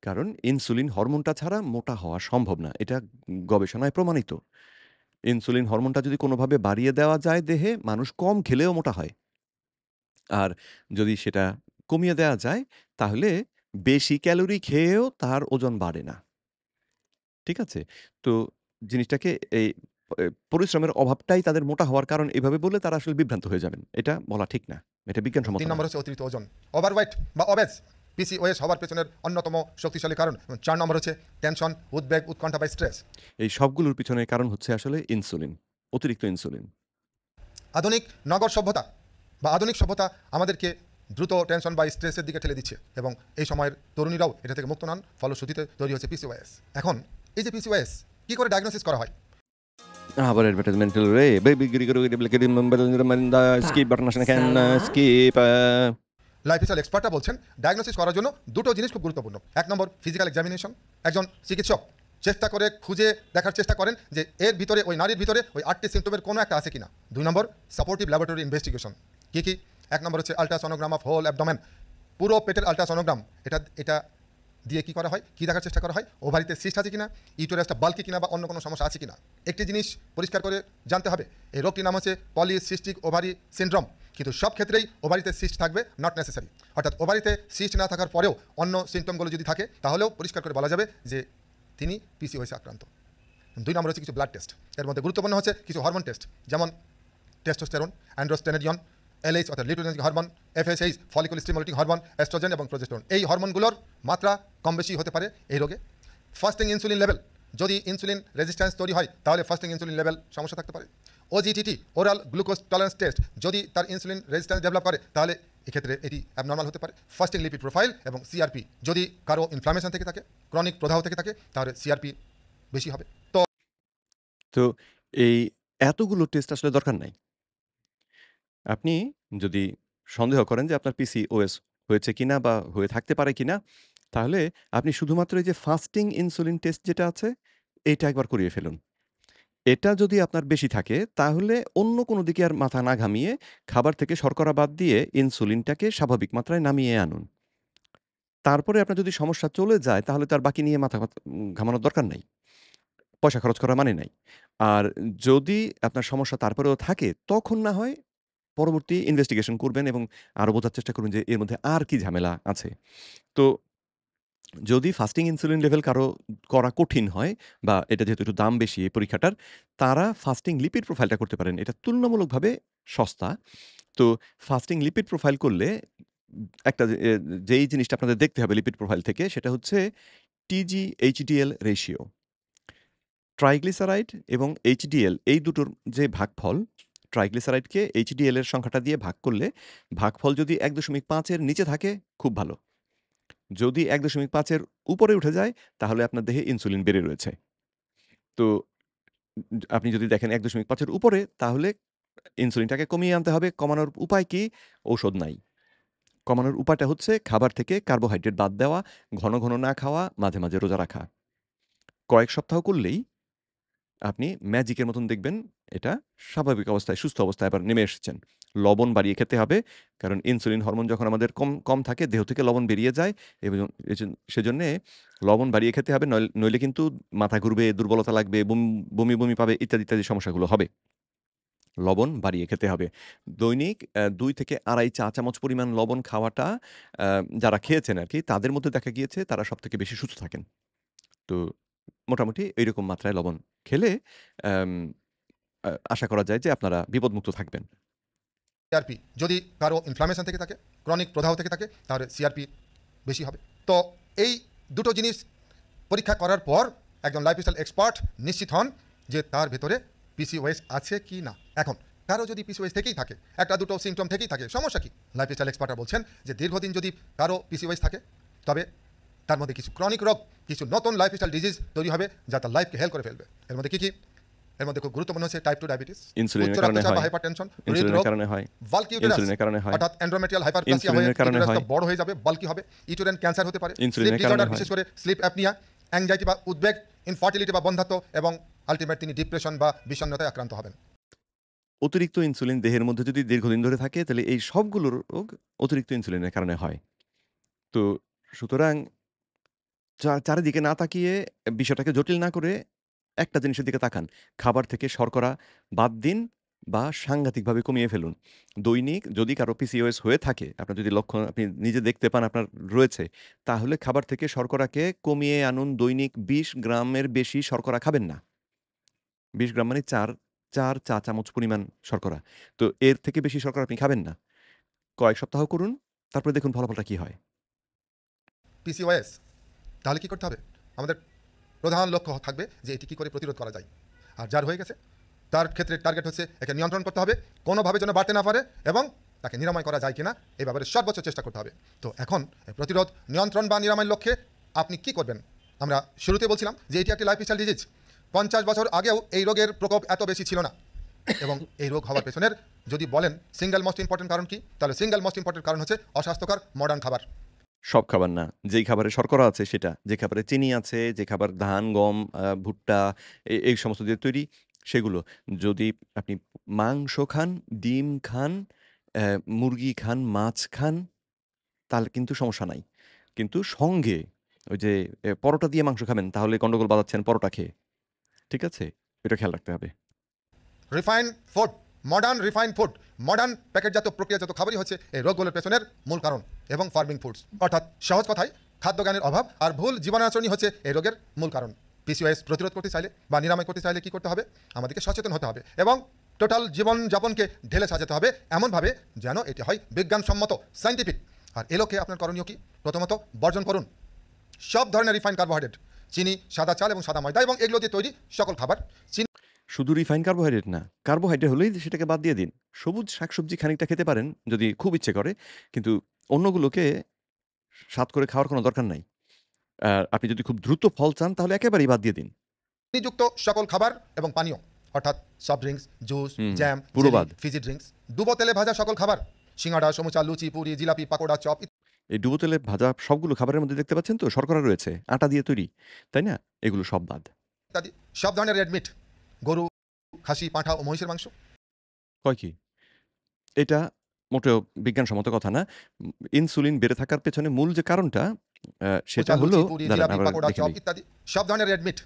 কারণ ইনসুলিন হরমোনটা ছাড়া মোটা হওয়া সম্ভব না। এটা গবেষণায় প্রমাণিত। ইনসুলিন হরমোনটা যদি কোনোভাবে বাড়িয়ে দেওয়া যায় দেহে, মানুষ কম খেলেও মোটা হয়। আর যদি সেটা কমিয়ে দেওয়া যায় তাহলে বেশি ক্যালোরি খেয়েও তার ওজন বাড়ে না। ঠিক আছে? তো জিনিসটাকে এই পরিশ্রমের অভাবটাই তাদের মোটা হওয়ার কারণ এভাবে বললে তারা আসলে বিভ্রান্ত হয়ে যাবেন। এটা বলা ঠিক না। এটা বিজ্ঞানসম্মত ৩ না। নম্বর হচ্ছে অতিরিক্ত ওজন, ওভারওয়েট বা অবেজ, পিসিওএস হওয়ার পেছনের অন্যতম শক্তিশালী কারণ। ৪ নম্বর হচ্ছে টেনশন, উদ্বেগ, উৎকণ্ঠা বা স্ট্রেস। এই সবগুলোর পিছনে কারণ হচ্ছে আসলে ইনসুলিন। অতিরিক্ত ইনসুলিন। আধুনিক নগর সভ্যতা বা আধুনিক সভ্যতা আমাদেরকে দ্রুত টেনশন বা স্ট্রেসের দিকে ঠেলে দিচ্ছে এবং এই সময়ের তরুণীরাও এটা থেকে মুক্ত নন, ফলশ্রুতিতে তৈরি হচ্ছে পিসিওএস। এখন এই যে পিসিওএস কী করে ডায়াগনোসিস করা হয়? আবার অ্যাডভার্টাইজমেন্ট রে বেবি গিরি স্কিপ বাটন আসে না কেন? স্কিপ লাইফস্টাইল এক্সপার্টরা বলছেন ডায়াগনোসিস করার জন্য দুটো জিনিস খুব গুরুত্বপূর্ণ। ১ নম্বর ফিজিক্যাল এক্সামিনেশন, একজন চিকিৎসক চেষ্টা করে খুঁজে দেখার চেষ্টা করেন যে এর ভিতরে ওই নারীর ভিতরে ওই ৮টি সিমটমের কোনো একটা আছে কিনা। ২ নম্বর সাপোর্টিভ ল্যাবরেটরি ইনভেস্টিগেশন। কী কী? ১ নম্বর হচ্ছে আল্ট্রাসনোগ্রাম অফ হোল অ্যাবডোমেন, পুরো পেটের আল্ট্রাসনোগ্রাম। এটা দিয়ে কী করা হয়, কী দেখার চেষ্টা করা হয়? ওভারিতে সিস্ট আছে কিনা, ইউটেরাসটা বাল্কি কিনা বা অন্য কোনো সমস্যা আছে কিনা। একটি জিনিস পরিষ্কার করে জানতে হবে, এই রোগটির নাম হচ্ছে পলিসিস্টিক ওভারি সিনড্রোম। কিন্তু সব ক্ষেত্রেই ওভারিতে সিস্ট থাকবে নট নেসেসারি, অর্থাৎ ওভারিতে সিস্ট না থাকার পরেও অন্য সিমটমগুলো যদি থাকে তাহলেও পরিষ্কার করে বলা যাবে যে তিনি পিসিওএসে আক্রান্ত। ২ নম্বর হচ্ছে কিছু ব্লাড টেস্ট। এর মধ্যে গুরুত্বপূর্ণ হচ্ছে কিছু হরমোন টেস্ট, যেমন টেস্টোস্টেরন, অ্যান্ড্রোস্টেনেডিয়ন, এলএইচ অর্থাৎ luteinising hormone, FSH follicle stimulating hormone, oestrogen এবং প্রোজেস্টেরন। এই হরমোনগুলোর মাত্রা কম বেশি হতে পারে এই রোগে। ফাস্টিং ইনসুলিন লেভেল, যদি ইনসুলিন রেজিস্ট্যান্স তৈরি হয় তাহলে ফাস্টিং ইনসুলিন লেভেল সমস্যা থাকতে পারে। OGTT oral glucose tolerance test, যদি তার ইনসুলিন রেজিস্ট্যান্স ডেভেলপ করে তাহলে এক্ষেত্রে এটি অ্যাবনর্মাল হতে পারে। ফাস্টিং লিপিড প্রোফাইল এবং সিআরপি, যদি কারো ইনফ্লামেশন থেকে থাকে, ক্রনিক প্রদাহ থেকে থাকে, তাহলে সিআরপি বেশি হবে। তো এই এতগুলো টেস্ট আসলে দরকার নাই। আপনি যদি সন্দেহ করেন যে আপনার পিসিওএস হয়েছে কিনা বা হয়ে থাকতে পারে কিনা, তাহলে আপনি শুধুমাত্র এই যে ফাস্টিং ইনসুলিন টেস্ট যেটা আছে, এইটা একবার করিয়ে ফেলুন। এটা যদি আপনার বেশি থাকে, তাহলে অন্য কোনো দিকে আর মাথা না ঘামিয়ে খাবার থেকে শর্করা বাদ দিয়ে ইনসুলিনটাকে স্বাভাবিক মাত্রায় নামিয়ে আনুন। তারপরে আপনার যদি সমস্যা চলে যায় তাহলে তো আর বাকি নিয়ে মাথা ঘামানোর দরকার নাই। পয়সা খরচ করার মানে নাই। আর যদি আপনার সমস্যা তারপরেও থাকে তখন না হয় পরবর্তী ইনভেস্টিগেশন করবেন এবং আরো বোঝার চেষ্টা করবেন যে এর মধ্যে আর কি ঝামেলা আছে। তো যদি ফাস্টিং ইনসুলিন লেভেল কারো করা কঠিন হয় বা এটা যেহেতু একটু দাম বেশি এই পরীক্ষাটার, তারা ফাস্টিং লিপিড প্রোফাইলটা করতে পারেন। এটা তুলনামূলকভাবে সস্তা। তো ফাস্টিং লিপিড প্রোফাইল করলে একটা যেই জিনিসটা আপনাদের দেখতে হবে লিপিড প্রোফাইল থেকে সেটা হচ্ছে TG/HDL রেশিও। ট্রাইগ্লিসারাইড এবং HDL এই দুটোর যে ভাগফল, ট্রাইগ্লিসারাইডকে HDL এর সংখ্যাটা দিয়ে ভাগ করলে ভাগফল যদি ১.৫ এর নিচে থাকে খুব ভালো। যদি ১.৫ এর উপরে উঠে যায় তাহলে আপনার দেহে ইনসুলিন বেড়ে রয়েছে। তো আপনি যদি দেখেন ১.৫ এর উপরে তাহলে ইনসুলিনটাকে কমিয়ে আনতে হবে। কমানোর উপায় কি? ঔষধ নাই। কমানোর উপায়টা হচ্ছে খাবার থেকে কার্বোহাইড্রেট বাদ দেওয়া, ঘন, ঘন না খাওয়া, মাঝে, মাঝে রোজা রাখা। কয়েক সপ্তাহ করলেই আপনি ম্যাজিকের মতন দেখবেন এটা স্বাভাবিক অবস্থায়, সুস্থ অবস্থায় আবার নেমে এসেছেন। লবণ বাড়িয়ে খেতে হবে। কারণ ইনসুলিন হরমোন যখন আমাদের কম থাকে দেহ থেকে লবণ বেরিয়ে যায় এবং সেজন্যে লবণ বাড়িয়ে খেতে হবে। নইলে কিন্তু মাথা ঘুরবে, দুর্বলতা লাগবে, বমি, বমি পাবে ইত্যাদি, ইত্যাদি সমস্যাগুলো হবে। লবণ বাড়িয়ে খেতে হবে। দৈনিক ২ থেকে ২.৫ চা চামচ পরিমাণ লবণ খাওয়াটা যারা খেয়েছেন আরকি তাদের মধ্যে দেখা গিয়েছে তারা সবথেকে বেশি সুস্থ থাকেন। তো মোটামুটি এইরকম মাত্রায় লবণ খেলে অ্যাম আশা করা যায় যে আপনারা বিপদমুক্ত থাকবেন। সিআরপি যদি কারো ইনফ্লামেশন থেকে থাকে, ক্রনিক প্রদাহ থেকে থাকে, তাহলে সিআরপি বেশি হবে। তো এই দুটো জিনিস পরীক্ষা করার পর একজন লাইফস্টাইল এক্সপার্ট নিশ্চিত হন যে তার ভেতরে পিসিওএস আছে কি না। এখন কারো যদি পিসিওএস থেকেই থাকে, একটা দুটো সিমটম থেকেই থাকে, সমস্যা কি? লাইফস্টাইল এক্সপার্টরা বলছেন যে দীর্ঘদিন যদি কারো পিসিওএস থাকে তবে তার মধ্যে কিছু ক্রনিক রোগ, কিছু নতুন লাইফস্টাইল ডিজিজ তৈরি হবে যা তার লাইফকে হেল্প করে ফেলবে। এর মধ্যে কি কি? এর মধ্যে খুব গুরুত্বপূর্ণ হচ্ছে টাইপ 2 ডায়াবেটিস, ইনসুলিনের উচ্চ কারণে রক্তচাপ বা হয়, হাইপারটেনশন, ইনসুলিনের হৃদরোগ, কারণে হয়, বাল্কি ইউটেরাস ইনসুলিনের কারণে হয়, অর্থাৎ এন্ড্রোমেট্রিয়াল হাইপারপ্লাসিয়া হয়ে ইনসুলিনের কারণে ইউটেরাসটা হয়, বড় হয়ে যাবে, বাল্কি হবে, ইউটেরাইন ক্যান্সার হতে পারে, স্লিপ ইনসুলিনের কারণে ডিসঅর্ডার হয়। বিশেষ করে স্লিপ অ্যাপনিয়া, অ্যাংজাইটি বা উদ্বেগ, ইনফার্টিলিটি বা বন্ধ্যাত্ব এবং আলটিমেট তিনি ডিপ্রেশন বা বিষণ্ণতায় আক্রান্ত হবেন। অতিরিক্ত ইনসুলিন দেহের মধ্যে যদি দীর্ঘদিন ধরে থাকে তাহলে এই সবগুলো রোগ অতিরিক্ত ইনসুলিনের কারণে হয়। তো সুতরাং চারিদিকে না তাকিয়ে বিষয়টাকে জটিল না করে একটা জিনিসের দিকে তাকান। খাবার থেকে শর্করা বাদ দিন বা সাংঘাতিকভাবে কমিয়ে ফেলুন। দৈনিক যদি কারো পিসিওএস হয়ে থাকে, আপনার যদি লক্ষণ আপনি নিজে দেখতে পান আপনার রয়েছে, তাহলে খাবার থেকে শর্করাকে কমিয়ে আনুন। দৈনিক ২০ গ্রামের বেশি শর্করা খাবেন না। ২০ গ্রাম মানে ৪ চা চামচ পরিমাণ শর্করা। তো এর থেকে বেশি শর্করা আপনি খাবেন না। কয়েক সপ্তাহ করুন, তারপরে দেখুন ফলাফলটা কি হয়। পিসিওএস তাহলে কি করতে হবে? আমাদের প্রধান লক্ষ্য থাকবে যে এটি কী করে প্রতিরোধ করা যায়। আর যার হয়ে গেছে তার ক্ষেত্রে টার্গেট হচ্ছে একে নিয়ন্ত্রণ করতে হবে, কোনোভাবে যেন বাড়তে না পারে এবং তাকে নিরাময় করা যায় কিনা এই ব্যাপারে সর্বোচ্চ চেষ্টা করতে হবে। তো এখন এই প্রতিরোধ, নিয়ন্ত্রণ বা নিরাময়ের লক্ষ্যে আপনি কি করবেন? আমরা শুরুতে বলছিলাম যে এটি একটি লাইফস্টাইল ডিজিজ। ৫০ বছর আগেও এই রোগের প্রকোপ এত বেশি ছিল না এবং এই রোগ হওয়ার পেছনের যদি বলেন সিঙ্গেল মোস্ট ইম্পর্টেন্ট কারণ কি, তাহলে সিঙ্গেল মোস্ট ইম্পর্টেন্ট কারণ হচ্ছে অস্বাস্থ্যকর মডার্ন খাবার। সব খাবার না। যেই খাবারে শর্করা আছে সেটা। যে খাবারে চিনি আছে, যে খাবার ধান, গম, ভুট্টা এই সমস্ত দিয়ে তৈরি সেগুলো। যদি আপনি মাংস খান, ডিম খান, মুরগি খান, মাছ খান তাহলে কিন্তু সমস্যা নাই। কিন্তু সঙ্গে ওই যে পরোটা দিয়ে মাংস খাবেন তাহলে গন্ডগোল বাধাচ্ছেন পরোটা খেয়ে। ঠিক আছে? এটা খেয়াল রাখতে হবে। Refined food, modern refined food, modern প্যাকেটজাত প্রক্রিয়াজাত খাবারই হচ্ছে এই রোগগুলোর পেছনের মূল কারণ এবং ফার্মিং ফুডস, অর্থাৎ সহজ কথায় খাদ্যজ্ঞানের অভাব আর ভুল জীবনাচরণই হচ্ছে এই রোগের মূল কারণ। পিসিওএস প্রতিরোধ করতে চাইলে বা নিরাময় করতে চাইলে কী করতে হবে? আমাদেরকে সচেতন হতে হবে এবং টোটাল জীবনযাপনকে ঢেলে সাজাতে হবে এমনভাবে যেন এটি হয় বিজ্ঞানসম্মত, সাইন্টিফিক। আর এ লক্ষ্যে আপনার করণীয় কি? প্রথমত বর্জন করুন সব ধরনের রিফাইন্ড কার্বোহাইড্রেট, চিনি, সাদা চাল এবং সাদা ময়দা এবং এগুলো দিয়ে তৈরি সকল খাবার। শুধু রিফাইন কার্বোহাইড্রেট না। কার্বোহাইড্রেট হলেই সেটাকে বাদ দিয়ে দিন। সবুজ শাকসবজি খানিকটা খেতে পারেন যদি খুব ইচ্ছে করে। কিন্তু অন্যগুলোকে স্বাদ করে খাওয়ার কোনো দরকার নাই। আর আপনি যদি খুব দ্রুত ফল চান তাহলে একেবারেই বাদ দিয়ে দিন। চিনিযুক্ত সকল খাবার এবং পানীয়, অর্থাৎ সফট ড্রিঙ্কস, জুস, জ্যাম, পুরো জেলি, বাদ। ফিজি ড্রিঙ্কস, ডুবো তেলে ভাজা সকল খাবার, সিঙ্গাড়া, সমুচা, লুচি, পুরি, জিলাপি, পাকোড়া, চপ এই ডুবো তেলে ভাজা সবগুলো খাবারের মধ্যে দেখতে পাচ্ছেন তো শর্করা রয়েছে। আটা দিয়ে তৈরি। তাই না? এগুলো সব বাদ। ইত্যাদি সব ধরনের রেড মিট, গরু, খাসি, পাঁঠা ও মহিষের মাংস। কয় কি? এটা মোটেও বিজ্ঞানসম্মত কথা না। ইনসুলিন বেড়ে থাকার পেছনে মূল যে কারণটা সেটা কুচা, হলো লুচি, পুরি, দাঁড়ান জিলাপি, আবার পাকোড়া, দেখে চপ নেই। ইত্যাদি সব ধরনের রেড মিট।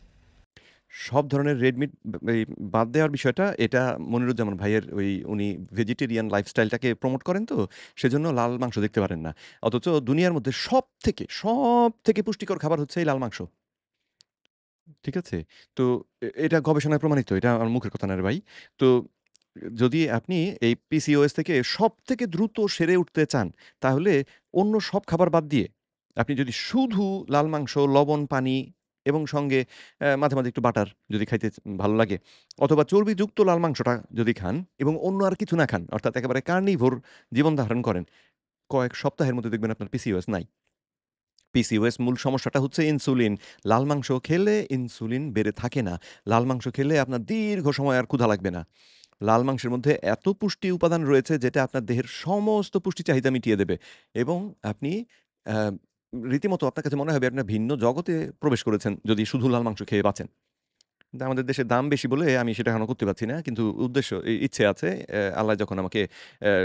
সব ধরনের রেড মিট এই বাদ দেওয়ার বিষয়টা এটা মনিরুজ্জামান ভাইয়ের উনি ভেজিটেরিয়ান লাইফস্টাইলটাকে প্রমোট করেন তো, সেজন্য লাল মাংস দেখতে পারেন না। অথচ দুনিয়ার মধ্যে সবথেকে পুষ্টিকর খাবার হচ্ছে এই লাল মাংস। ঠিক আছে? তো এটা গবেষণায় প্রমাণিত। এটা আমার মুখের কথা না রে ভাই। তো যদি আপনি এই পিসিওএস থেকে সবথেকে দ্রুত সেরে উঠতে চান, তাহলে অন্য সব খাবার বাদ দিয়ে আপনি যদি শুধু লাল মাংস, লবণ, পানি এবং সঙ্গে মাঝে মাঝে একটু বাটার যদি খাইতে ভালো লাগে, অথবা চর্বিযুক্ত লাল মাংসটা যদি খান এবং অন্য আর কিছু না খান, অর্থাৎ একেবারে কার্নিভোর জীবন ধারণ করেন, কয়েক সপ্তাহের মধ্যে দেখবেন আপনার পিসিওএস নাই। পিসিওএস মূল সমস্যাটা হচ্ছে ইনসুলিন। লাল মাংস খেলে ইনসুলিন বেড়ে থাকে না। লাল মাংস খেলে আপনার দীর্ঘ সময় আর ক্ষুধা লাগবে না। লাল মাংসের মধ্যে এত পুষ্টি উপাদান রয়েছে যেটা আপনার দেহের সমস্ত পুষ্টি চাহিদা মিটিয়ে দেবে এবং আপনি আ রীতিমতো আপনার কাছে মনে হবে আপনার ভিন্ন জগতে প্রবেশ করেছেন যদি শুধু লাল মাংস খেয়ে বাঁচেন। কিন্তু আমাদের দেশে দাম বেশি বলে আমি সেটা এখনো করতে পারছি না। কিন্তু ইচ্ছে আছে আল্লাহ যখন আমাকে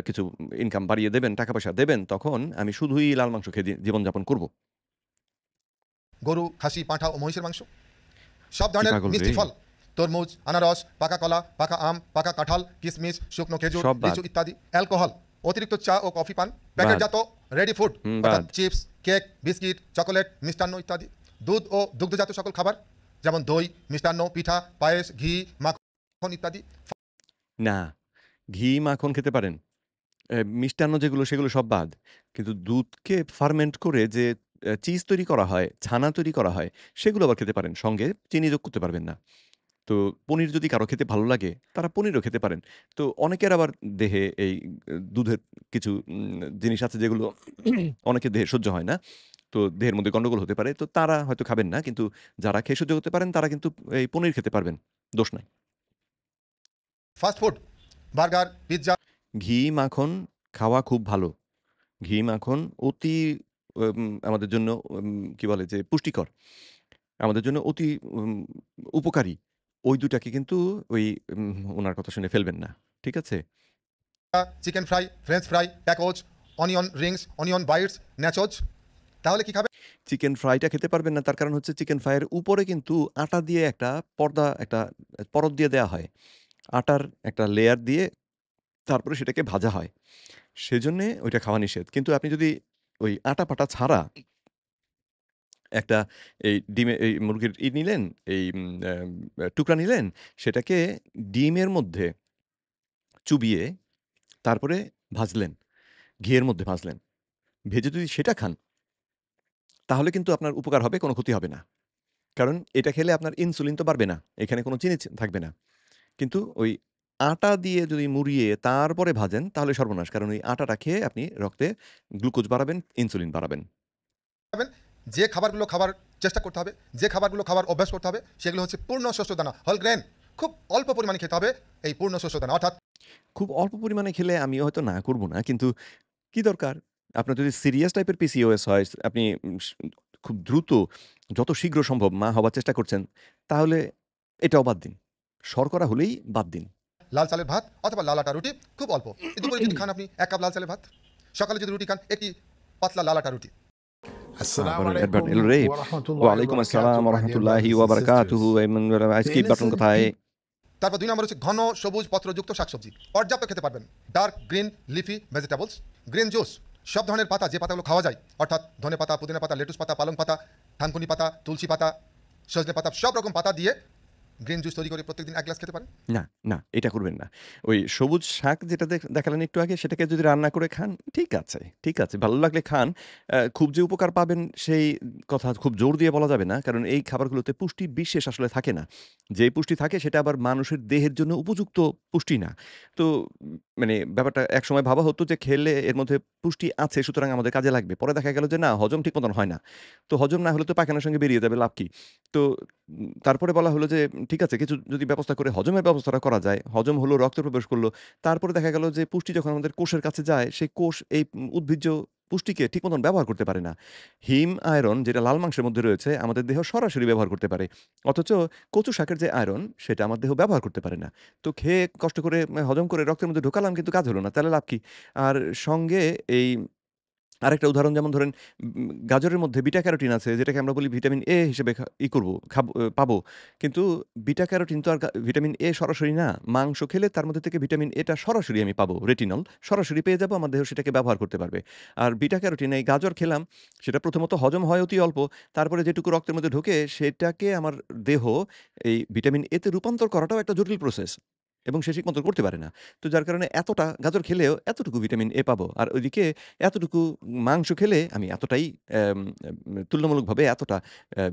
কিছু ইনকাম বাড়িয়ে দেবেন, টাকা-পয়সা দেবেন তখন আমি শুধুই লাল মাংস খেয়ে জীবনযাপন করব। গরু, খাসি, পাঁঠা ও মহিষের মাংস, সব কি ধরনের পাগল রে! মিষ্টি ফল, তরমুজ, আনারস, পাকা কলা, পাকা আম, পাকা কাঁঠাল, কিশমিশ, শুকনো খেজুর, সব বাদ। লিচু ইত্যাদি। অ্যালকোহল, অতিরিক্ত চা ও কফি পান, বাদ। প্যাকেটজাত রেডি ফুড অর্থাৎ বাদ। চিপস, কেক, বিস্কিট, চকোলেট, মিষ্টান্ন ইত্যাদি। দুধ ও দুগ্ধজাত সকল খাবার যেমন দই, মিষ্টান্ন, পিঠা, পায়েস, ঘি, মাখন ইত্যাদি। না, ঘি, মাখন খেতে পারেন। মিষ্টান্ন যেগুলো সেগুলো সব বাদ। কিন্তু দুধকে ফার্মেন্ট করে যে চিজ তৈরি করা হয়, ছানা তৈরি করা হয়, সেগুলো আবার খেতে পারেন। সঙ্গে চিনি যোগ করতে পারবেন না। তো পনির যদি কারো খেতে ভালো লাগে, তারা পনিরও খেতে পারেন। তো অনেকের আবার দেহে এই দুধের কিছু জিনিস আছে যেগুলো অনেকের দেহে সহ্য হয় না। তো দেহের মধ্যে গন্ডগোল হতে পারে। তো তারা হয়তো খাবেন না। কিন্তু যারা খেয়ে সহ্য করতে পারেন তারা কিন্তু এই পনির খেতে পারবেন। দোষ নাই। ফাস্ট ফুড, বার্গার, পিৎজা, ঘি, মাখন খাওয়া খুব ভালো। ঘি, মাখন অতি আমাদের জন্য কি বলে যে পুষ্টিকর। আমাদের জন্য অতি উপকারী। ওই ২ টাকে কিন্তু ওই উনার কথা শুনে ফেলবেন না। ঠিক আছে? Chicken fry, French fry, tacos, onion rings, onion bites, nachos. তাহলে কি খাবেন? চিকেন ফ্রাইটা খেতে পারবেন না তার কারণ হচ্ছে চিকেন ফ্রাইয়ের উপরে কিন্তু আটা দিয়ে একটা পরত দিয়ে দেয়া হয়। আটার একটা লেয়ার দিয়ে তারপরে সেটাকে ভাজা হয়। সেজন্যে ওইটা খাওয়া নিষেধ। কিন্তু আপনি যদি ওই আটা-পাটা ছাড়া একটা এই মুরগির নিলেন, এই টুকরা নিলেন, সেটাকে ডিমের মধ্যে চুবিয়ে তারপরে ভাজলেন, ঘিয়ের মধ্যে ভাজলেন। ভেজে যদি সেটা খান, তাহলে কিন্তু আপনার উপকার হবে, কোনো ক্ষতি হবে না। কারণ এটা খেলে আপনার ইনসুলিন তো বাড়বে না। এখানে কোনো চিনি থাকবে না। কিন্তু ওই আটা দিয়ে যদি মুড়িয়ে তারপরে ভাজেন, তাহলে সর্বনাশ। কারণ ওই আটাটা খেয়ে আপনি রক্তে গ্লুকোজ বাড়াবেন, ইনসুলিন বাড়াবেন। যে খাবারগুলো খাবার চেষ্টা করতে হবে, যে খাবারগুলো খাবার অভ্যাস করতে হবে, সেগুলো হচ্ছে পূর্ণ শস্য দানা, হোল গ্রেন। খুব অল্প পরিমাণে খেতে হবে এই পূর্ণ শস্য দানা, অর্থাৎ খুব অল্প পরিমাণে খেলে আমিও হয়তো না করব না। কিন্তু কি দরকার? আপনার যদি সিরিয়াস টাইপের পিসিওএস হয়, আপনি খুব দ্রুত যত শীঘ্র সম্ভব মা হবার চেষ্টা করছেন, তাহলে এটাও বাদ দিন। শর্করা হলেই বাদ দিন। লাল চালের ভাত অথবা লাল আটা রুটি খুব অল্প। দুপুরে যদি খান আপনি 1 কাপ লাল চালের ভাত, সকালে যদি রুটি খান একটি পাতলা লাল আটা রুটি। السلام আবার অ্যাডভার্ট عليكم এলো রে। ورحمة الله ওয়ালাইকুম وبركاته আসসালাম ওয়া my dear রাহমাতুল্লাহি brothers ওয়া and বারাকাতুহু। sisters. আজকে There is বাটন কোথায়? তারপর 2 নম্বর হচ্ছে ঘন সবুজ পত্রযুক্ত শাকসবজি পর্যাপ্ত খেতে পারবেন। Dark green leafy vegetables, green juice, সব ধরনের পাতা যে পাতাগুলো খাওয়া যায়, অর্থাৎ ধনে পাতা, পুদিনা পাতা, লেটুস পাতা, পালং পাতা, থানকুনি পাতা, তুলসী পাতা, সজনে পাতা, সব রকম পাতা দিয়ে গ্রিন জুস তৈরি করে প্রত্যেকদিন 1 গ্লাস খেতে পারেন। না, এটা করবেন না। ওই সবুজ শাক যেটা দেখালেন একটু আগে, সেটাকে যদি রান্না করে খান, ঠিক আছে। ভালো লাগলে খান। খুব যে উপকার পাবেন সেই কথা খুব জোর দিয়ে বলা যাবে না। কারণ এই খাবারগুলোতে পুষ্টি বিশেষ আসলে থাকে না। যেই পুষ্টি থাকে সেটা আবার মানুষের দেহের জন্য উপযুক্ত পুষ্টি না। তো মানে ব্যাপারটা একসময় ভাবা হতো যে খেলে এর মধ্যে পুষ্টি আছে সুতরাং আমাদের কাজে লাগবে। পরে দেখা গেল যে না, হজম ঠিক মতন হয় না। তো হজম না হলে তো পায়খানার সঙ্গে বেরিয়ে যাবে, লাভ কি? তো তারপরে বলা হলো যে ঠিক আছে, কিছু যদি ব্যবস্থা করে হজমের ব্যবস্থাটা করা যায়, হজম হলো, রক্তে প্রবেশ করলো। তারপরে দেখা গেল যে পুষ্টি যখন আমাদের কোষের কাছে যায়, সেই কোষ এই উদ্ভিজ্জ পুষ্টিকে ঠিক মতন ব্যবহার করতে পারে না। হিম আয়রন যেটা লাল মাংসের মধ্যে রয়েছে, আমাদের দেহ সরাসরি ব্যবহার করতে পারে। অথচ কচু শাকের যে আয়রন, সেটা আমার দেহ ব্যবহার করতে পারে না। তো খেয়ে কষ্ট করে হজম করে রক্তের মধ্যে ঢোকালাম কিন্তু কাজ হলো না। তাহলে লাভ কি? আর সঙ্গে এই আরেকটা উদাহরণ যেমন ধরেন গাজরের মধ্যে বিটা ক্যারোটিন আছে যেটাকে আমরা বলি ভিটামিন এ হিসেবে ই করব, পাবো। কিন্তু বিটা ক্যারোটিন তো আর ভিটামিন এ সরাসরি না। মাংস খেলে তার মধ্যে থেকে ভিটামিন এটা সরাসরি আমি পাবো, রেটিনল সরাসরি পেয়ে যাবো, আমার দেহ সেটাকে ব্যবহার করতে পারবে। আর বিটা ক্যারোটিন এই গাজর খেলাম, সেটা প্রথমত হজম হয় অতি অল্প, তারপরে যেটুকু রক্তের মধ্যে ঢোকে সেটাকে আমার দেহ এই ভিটামিন এ তে রূপান্তর করাটাও একটা জটিল প্রসেস এবং সে ঠিক মতো করতে পারে না। তো যার কারণে এতটা গাজর খেলেও এতটুকু ভিটামিন এ পাবো। আর ওইদিকে এতটুকু মাংস খেলে আমি এতটাই তুলনামূলকভাবে এতটা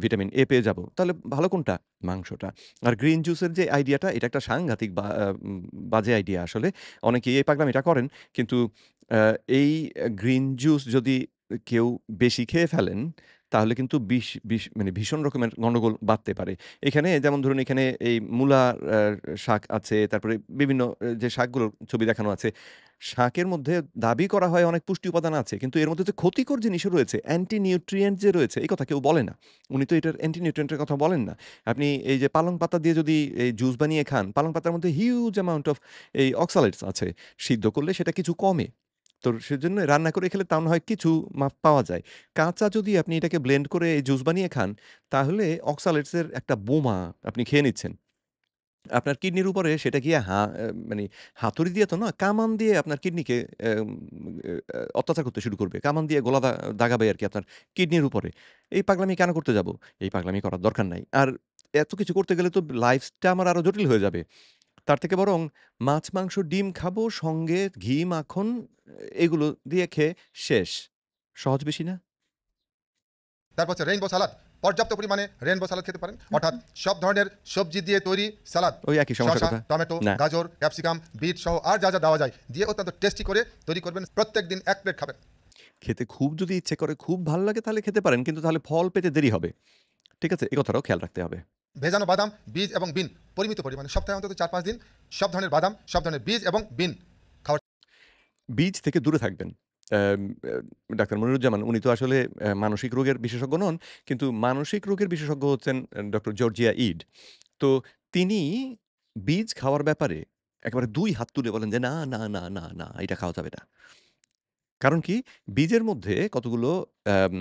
ভিটামিন এ পেয়ে যাবো। তাহলে ভালো কোনটা? মাংসটা। আর গ্রিন জুসের যে আইডিয়াটা এটা একটা সাংঘাতিক বাজে আইডিয়া আসলে। অনেকেই এই পাগলামিটা করেন। কিন্তু আ এই গ্রিন জুস যদি কেউ বেশি খেয়ে ফেলেন তাহলে কিন্তু মানে ভীষণ রকমের গন্ডগোল বাধতে পারে। এখানে যেমন ধরুন এখানে এই মূলা শাক আছে, তারপরে বিভিন্ন যে শাকগুলোর ছবি দেখানো আছে। শাকের মধ্যে দাবি করা হয় অনেক পুষ্টি উপাদান আছে। কিন্তু এর মধ্যে যে ক্ষতিকর জিনিসও রয়েছে, অ্যান্টি নিউট্রিয়েন্ট যে রয়েছে, এই কথা কেউ বলে না। উনি তো এটার অ্যান্টি নিউট্রিয়েন্ট এর কথা বলেন না। আপনি এই যে পালং পাতা দিয়ে যদি এই জুস বানিয়ে খান, পালং পাতার মধ্যে হিউজ অ্যামাউন্ট অফ এই অক্সালেটস আছে। সিদ্ধ করলে সেটা কিছু কমে। তো সেজন্য রান্না করে খেলে তাও না হয় কিছু মাপ পাওয়া যায়। কাঁচা যদি আপনি এটাকে ব্লেন্ড করে জুস বানিয়ে খান, তাহলে অক্সালেটস এর একটা বোমা আপনি খেয়ে নিচ্ছেন। আপনার কিডনির উপরে সেটা গিয়ে মানে হাতুড়ি দিয়ে তো না, কামান দিয়ে আপনার কিডনিকে অত্যাচার করতে শুরু করবে। কামান দিয়ে গলা দাগাবে আরকি আপনার কিডনির উপরে। এই পাগলামি কেন করতে যাব? এই পাগলামি করার দরকার নাই। আর এত কিছু করতে গেলে তো লাইফটা আমার আরো জটিল হয়ে যাবে। তার থেকে বরং মাছ, মাংস, ডিম খাবো, সঙ্গে ঘি, মাখন এগুলো দিয়ে খেয়ে শেষ। সহজ বেশি না? তারপর হচ্ছে রেইনবো সালাদ। পর্যাপ্ত পরিমাণে রেইনবো সালাদ খেতে পারেন, অর্থাৎ সব ধরনের সবজি দিয়ে তৈরি সালাদ। ওই একই সমস্যার শসা, কথা। টমেটো, না। গাজর, ক্যাপসিকাম, বিট সহ আর যা যা দেওয়া যায় দিয়ে অত্যন্ত টেস্টি করে তৈরি করবেন। প্রত্যেকদিন 1 প্লেট খাবেন। খেতে খুব যদি ইচ্ছে করে, খুব ভাল লাগে তাহলে খেতে পারেন। কিন্তু তাহলে ফল পেতে দেরি হবে। ঠিক আছে? এ কথাটাও খেয়াল রাখতে হবে। ভেজানো বাদাম, বীজ এবং বিন পরিমিত পরিমাণে সপ্তাহে অন্তত 4-5 দিন সব ধরনের বাদাম, সব ধরনের বীজ এবং বিন খাওয়ার। বীজ থেকে দূরে থাকবেন। অ্যাম ডাক্তার মনিরুজ্জামান উনি তো আসলে মানসিক রোগের বিশেষজ্ঞ নন। কিন্তু মানসিক রোগের বিশেষজ্ঞ হচ্ছেন ডক্টর জর্জিয়া ইড। তো তিনি বীজ খাওয়ার ব্যাপারে একেবারে ২ হাত তুলে বলেন যে, "না, না, না, না, না, এটা খাওয়া যাবে না।" কারণ কি? বীজের মধ্যে কতগুলো অ্যাম